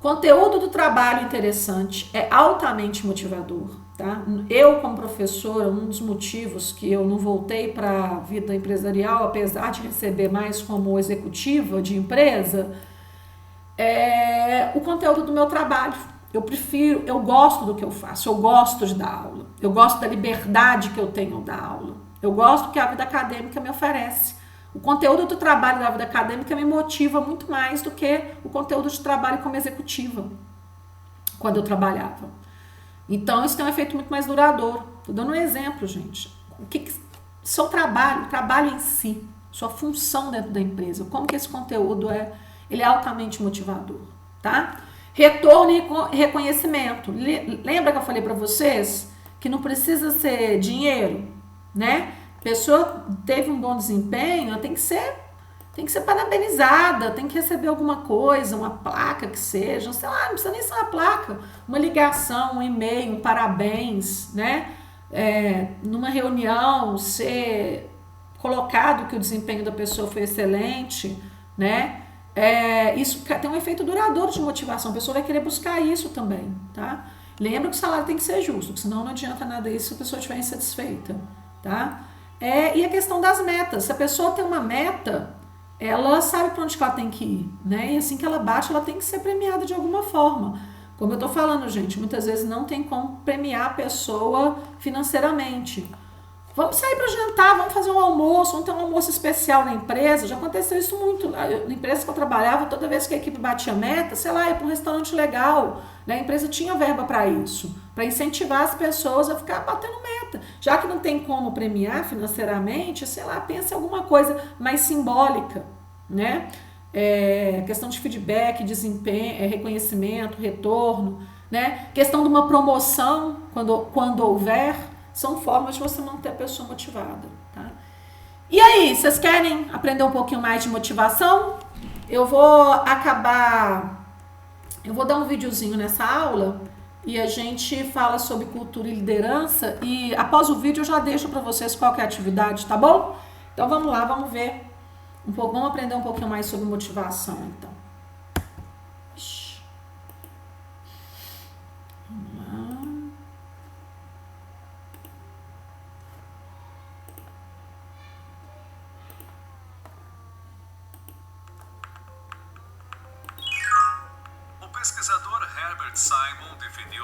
Conteúdo do trabalho interessante é altamente motivador, tá? Eu, como professora, um dos motivos que eu não voltei para a vida empresarial, apesar de receber mais como executiva de empresa, é o conteúdo do meu trabalho. Eu gosto do que eu faço, eu gosto de dar aula, eu gosto da liberdade que eu tenho da aula, eu gosto do que a vida acadêmica me oferece. O conteúdo do trabalho da vida acadêmica me motiva muito mais do que o conteúdo de trabalho como executiva, quando eu trabalhava. Então, isso tem um efeito muito mais duradouro. Estou dando um exemplo, gente. Seu trabalho em si, sua função dentro da empresa, como que esse conteúdo ele é altamente motivador, tá? Retorno e reconhecimento. Lembra que eu falei para vocês que não precisa ser dinheiro, né? Pessoa teve um bom desempenho, ela tem que ser parabenizada, tem que receber alguma coisa, uma placa que seja, sei lá, não precisa nem ser uma placa, uma ligação, um e-mail, um parabéns, né? Numa reunião, ser colocado que o desempenho da pessoa foi excelente, né? Isso tem um efeito duradouro de motivação, a pessoa vai querer buscar isso também, tá? Lembra que o salário tem que ser justo, senão não adianta nada isso se a pessoa estiver insatisfeita, tá? E a questão das metas. Se a pessoa tem uma meta, ela sabe para onde que ela tem que ir, né? E assim que ela bate, ela tem que ser premiada de alguma forma. Como eu tô falando, gente, muitas vezes não tem como premiar a pessoa financeiramente. Vamos sair para jantar, vamos fazer um almoço, vamos ter um almoço especial na empresa. Já aconteceu isso muito. Na empresa que eu trabalhava, toda vez que a equipe batia meta, sei lá, ia para um restaurante legal. Né? A empresa tinha verba para isso, para incentivar as pessoas a ficar batendo meta. Já que não tem como premiar financeiramente, sei lá, pense em alguma coisa mais simbólica, né? Questão de feedback, desempenho, reconhecimento, retorno, né? Questão de uma promoção, quando houver, são formas de você manter a pessoa motivada, tá? E aí, vocês querem aprender um pouquinho mais de motivação? Eu vou dar um videozinho nessa aula e a gente fala sobre cultura e liderança e após o vídeo eu já deixo para vocês qual que é a atividade, tá bom? Então vamos lá, vamos ver um pouco, vamos aprender um pouquinho mais sobre motivação, então. Vamos lá.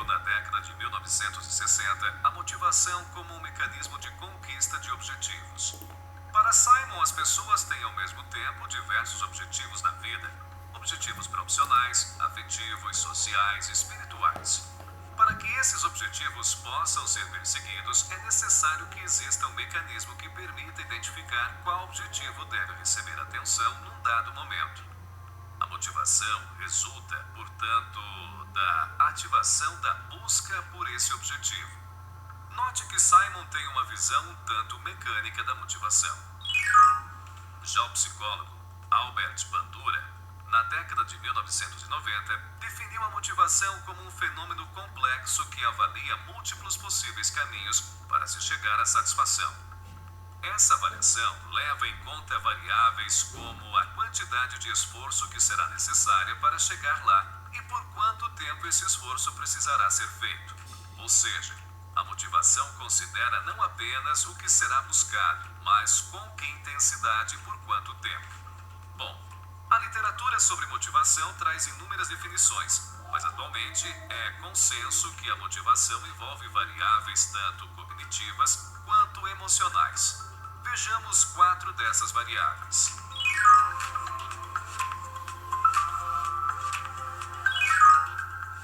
definiu na década de 1960 a motivação como um mecanismo de conquista de objetivos. Para Simon, as pessoas têm ao mesmo tempo diversos objetivos na vida: objetivos profissionais, afetivos, sociais e espirituais. Para que esses objetivos possam ser perseguidos, é necessário que exista um mecanismo que permita identificar qual objetivo deve receber atenção num dado momento. A motivação resulta, portanto, da ativação da busca por esse objetivo. Note que Simon tem uma visão um tanto mecânica da motivação. Já o psicólogo Albert Bandura, na década de 1990, definiu a motivação como um fenômeno complexo que avalia múltiplos possíveis caminhos para se chegar à satisfação. Essa avaliação leva em conta variáveis como a quantidade de esforço que será necessária para chegar lá e por quanto tempo esse esforço precisará ser feito. Ou seja, a motivação considera não apenas o que será buscado, mas com que intensidade e por quanto tempo. Bom, a literatura sobre motivação traz inúmeras definições, mas atualmente é consenso que a motivação envolve variáveis tanto cognitivas quanto emocionais. Vejamos 4 dessas variáveis.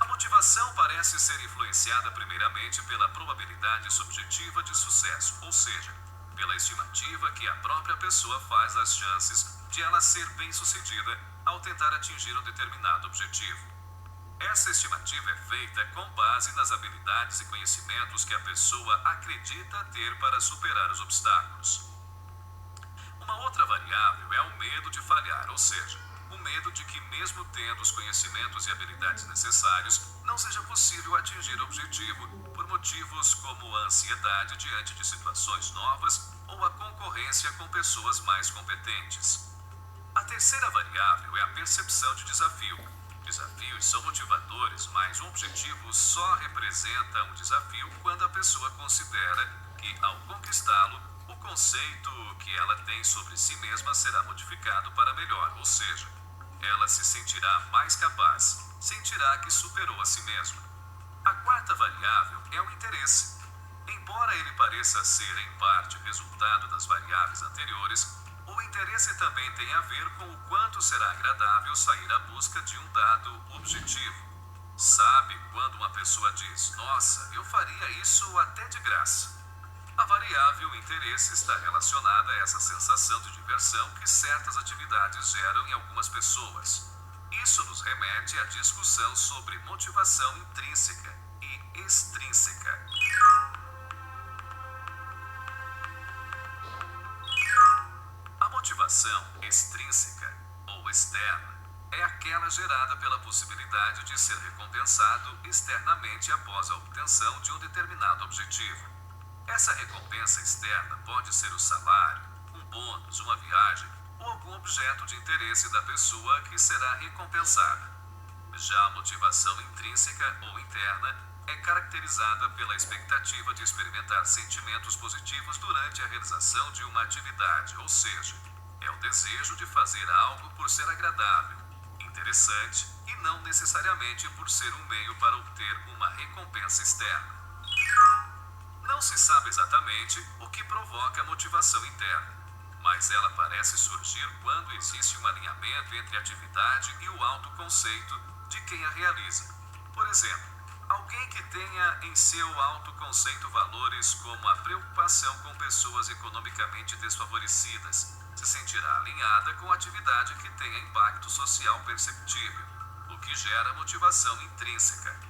A motivação parece ser influenciada primeiramente pela probabilidade subjetiva de sucesso, ou seja, pela estimativa que a própria pessoa faz das chances de ela ser bem-sucedida ao tentar atingir um determinado objetivo. Essa estimativa é feita com base nas habilidades e conhecimentos que a pessoa acredita ter para superar os obstáculos. Uma outra variável é o medo de falhar, ou seja, o medo de que, mesmo tendo os conhecimentos e habilidades necessários, não seja possível atingir o objetivo por motivos como a ansiedade diante de situações novas ou a concorrência com pessoas mais competentes. A terceira variável é a percepção de desafio. Desafios são motivadores, mas um objetivo só representa um desafio quando a pessoa considera que, ao conquistá-lo, o conceito que ela tem sobre si mesma será modificado para melhor, ou seja, ela se sentirá mais capaz, sentirá que superou a si mesma. A quarta variável é o interesse. Embora ele pareça ser, em parte, resultado das variáveis anteriores, o interesse também tem a ver com o quanto será agradável sair à busca de um dado objetivo. Sabe quando uma pessoa diz: "Nossa, eu faria isso até de graça"? A variável interesse está relacionada a essa sensação de diversão que certas atividades geram em algumas pessoas. Isso nos remete à discussão sobre motivação intrínseca e extrínseca. A motivação extrínseca, ou externa, é aquela gerada pela possibilidade de ser recompensado externamente após a obtenção de um determinado objetivo. Essa recompensa externa pode ser o salário, um bônus, uma viagem ou algum objeto de interesse da pessoa que será recompensada. Já a motivação intrínseca ou interna é caracterizada pela expectativa de experimentar sentimentos positivos durante a realização de uma atividade, ou seja, é o desejo de fazer algo por ser agradável, interessante e não necessariamente por ser um meio para obter uma recompensa externa. Não se sabe exatamente o que provoca a motivação interna, mas ela parece surgir quando existe um alinhamento entre a atividade e o autoconceito de quem a realiza. Por exemplo, alguém que tenha em seu autoconceito valores como a preocupação com pessoas economicamente desfavorecidas se sentirá alinhada com a atividade que tenha impacto social perceptível, o que gera motivação intrínseca.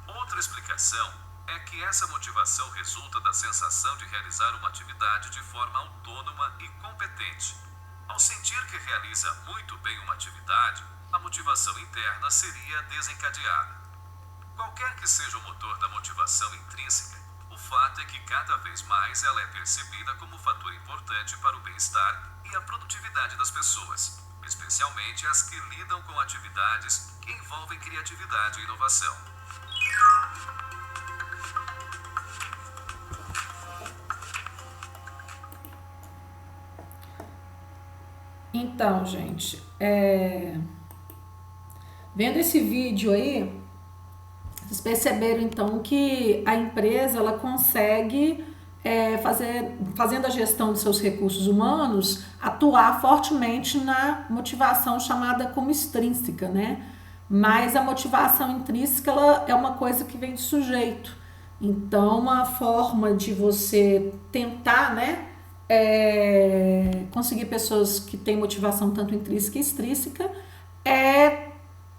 Outra explicação é que essa motivação resulta da sensação de realizar uma atividade de forma autônoma e competente. Ao sentir que realiza muito bem uma atividade, a motivação interna seria desencadeada. Qualquer que seja o motor da motivação intrínseca, o fato é que cada vez mais ela é percebida como fator importante para o bem-estar e a produtividade das pessoas, especialmente as que lidam com atividades que envolvem criatividade e inovação. Então, gente, vendo esse vídeo aí, Vocês perceberam então que a empresa ela consegue fazendo a gestão de seus recursos humanos, atuar fortemente na motivação chamada como extrínseca, né? Mas a motivação intrínseca ela é uma coisa que vem de sujeito. Então, uma forma de você tentar, né, conseguir pessoas que têm motivação tanto intrínseca e extrínseca é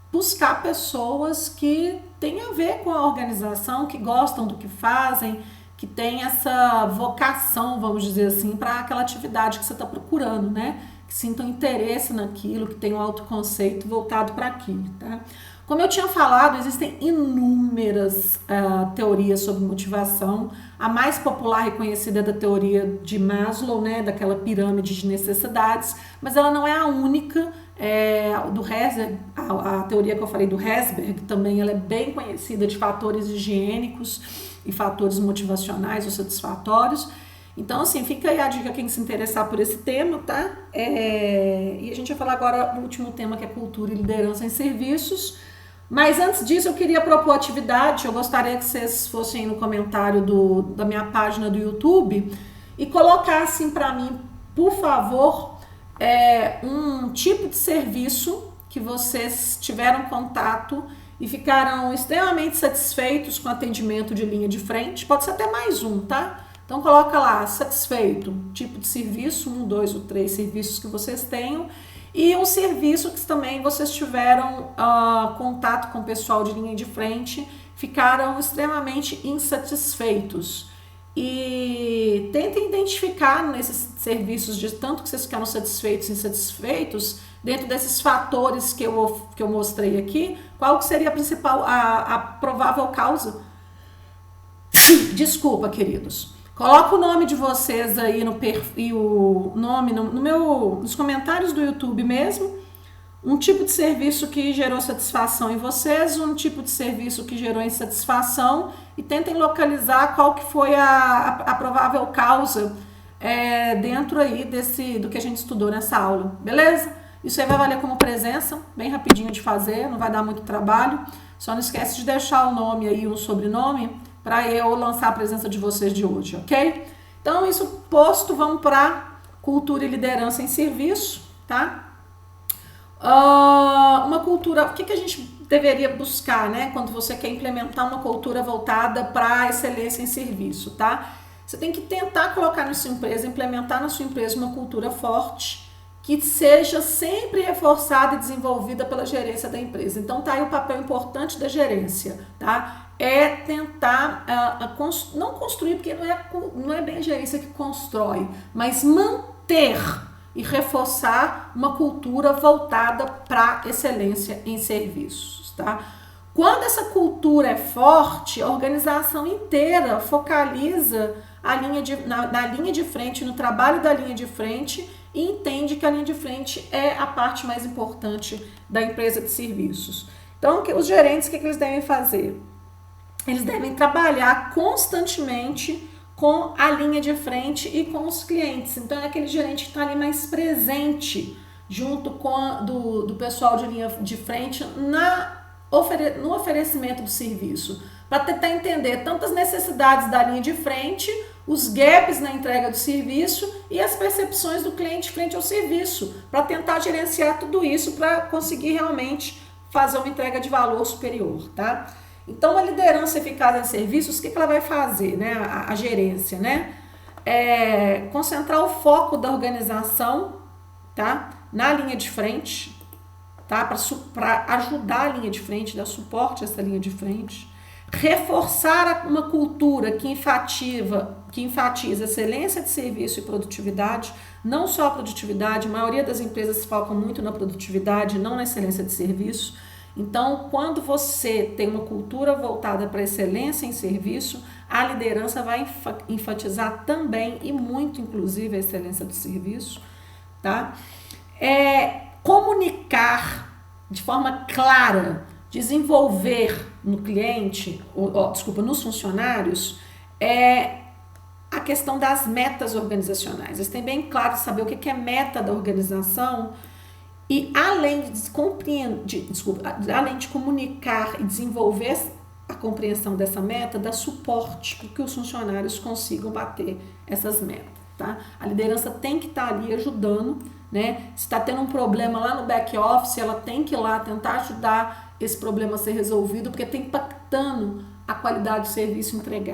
buscar pessoas que têm a ver com a organização, que gostam do que fazem, que tem essa vocação, vamos dizer assim, para aquela atividade que você está procurando, né? Que sintam interesse naquilo, que tenham autoconceito voltado para aquilo, tá? Como eu tinha falado, existem inúmeras teorias sobre motivação. A mais popular e conhecida é da teoria de Maslow, né? Daquela pirâmide de necessidades, mas ela não é a única. Do Herzberg, a teoria que eu falei do Herzberg, também ela é bem conhecida, de fatores higiênicos e fatores motivacionais ou satisfatórios. Então, assim, fica aí a dica quem se interessar por esse tema, tá? E a gente vai falar agora do último tema, que é cultura e liderança em serviços. Mas antes disso, eu queria propor atividade. Eu gostaria que vocês fossem no comentário da minha página do YouTube e colocassem para mim, por favor, um tipo de serviço que vocês tiveram contato e ficaram extremamente satisfeitos com o atendimento de linha de frente. Pode ser até mais um, tá? Então coloca lá, satisfeito, tipo de serviço, 1, 2 ou 3 serviços que vocês tenham, e um serviço que também vocês tiveram contato com o pessoal de linha de frente, ficaram extremamente insatisfeitos. E tentem identificar nesses serviços, de tanto que vocês ficaram satisfeitos e insatisfeitos, dentro desses fatores que eu mostrei aqui, qual que seria a principal, a provável causa. Desculpa, queridos. Coloca o nome de vocês aí no perfil, o nome nos comentários do YouTube mesmo, um tipo de serviço que gerou satisfação em vocês, um tipo de serviço que gerou insatisfação, e tentem localizar qual que foi a provável causa dentro aí do que a gente estudou nessa aula, beleza? Isso aí vai valer como presença, bem rapidinho de fazer, não vai dar muito trabalho. Só não esquece de deixar o nome aí, um sobrenome, para eu lançar a presença de vocês de hoje, ok? Então, isso posto, vamos para cultura e liderança em serviço, tá? Uma cultura, o que a gente deveria buscar, né? Quando você quer implementar uma cultura voltada para a excelência em serviço, tá? Você tem que tentar colocar na sua empresa, implementar na sua empresa uma cultura forte, que seja sempre reforçada e desenvolvida pela gerência da empresa. Então, tá aí o papel importante da gerência, tá? É tentar, não construir, porque não é bem a gerência que constrói, mas manter e reforçar uma cultura voltada para excelência em serviços, tá? Quando essa cultura é forte, a organização inteira focaliza na linha de frente, no trabalho da linha de frente, e entende que a linha de frente é a parte mais importante da empresa de serviços. Então, os gerentes, o que eles devem fazer? Eles devem trabalhar constantemente com a linha de frente e com os clientes. Então, é aquele gerente que está ali mais presente junto com do pessoal de linha de frente no oferecimento do serviço, para tentar entender tanto as necessidades da linha de frente, os gaps na entrega do serviço e as percepções do cliente frente ao serviço, para tentar gerenciar tudo isso para conseguir realmente fazer uma entrega de valor superior, tá? Então, a liderança eficaz em serviços, o que ela vai fazer, né? A gerência, né? Concentrar o foco da organização, tá? Na linha de frente, tá? Para ajudar a linha de frente, dar suporte a essa linha de frente. Reforçar uma cultura que enfatiza excelência de serviço e produtividade, não só a produtividade, a maioria das empresas foca muito na produtividade, não na excelência de serviço. Então, quando você tem uma cultura voltada para excelência em serviço, a liderança vai enfatizar também, e muito inclusive, a excelência do serviço, tá? Comunicar de forma clara, desenvolver no cliente, nos funcionários, a questão das metas organizacionais. Eles têm bem claro saber o que é meta da organização e além de comunicar e desenvolver a compreensão dessa meta dá suporte para que os funcionários consigam bater essas metas, tá? A liderança tem que estar ali ajudando, né? Se está tendo um problema lá no back office, ela tem que ir lá tentar ajudar esse problema a ser resolvido, porque está impactando a qualidade do serviço entregue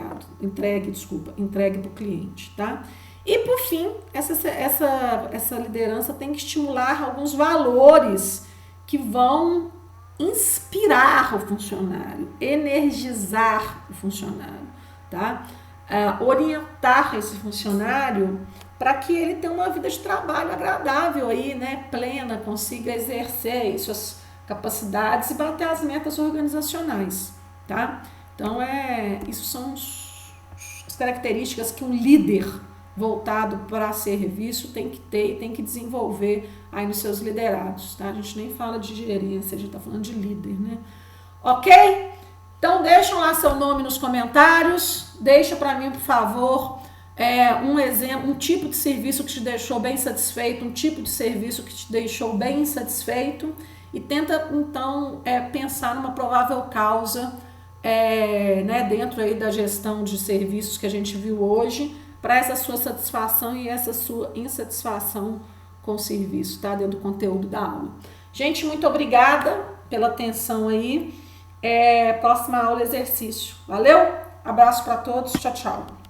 para o cliente, tá? E por fim, essa liderança tem que estimular alguns valores que vão inspirar o funcionário, energizar o funcionário, tá? Orientar esse funcionário para que ele tenha uma vida de trabalho agradável aí, né, plena, consiga exercer suas capacidades e bater as metas organizacionais, tá? Então, isso são as características que um líder voltado para serviço tem que ter e tem que desenvolver aí nos seus liderados, tá? A gente nem fala de gerência, a gente tá falando de líder, né? Ok? Então, deixam lá seu nome nos comentários, deixa para mim, por favor, um exemplo, um tipo de serviço que te deixou bem satisfeito, um tipo de serviço que te deixou bem insatisfeito e tenta, então, pensar numa provável causa, né, dentro aí da gestão de serviços que a gente viu hoje, para essa sua satisfação e essa sua insatisfação com o serviço, tá? Dentro do conteúdo da aula. Gente, muito obrigada pela atenção aí. Próxima aula, exercício. Valeu? Abraço para todos. Tchau, tchau.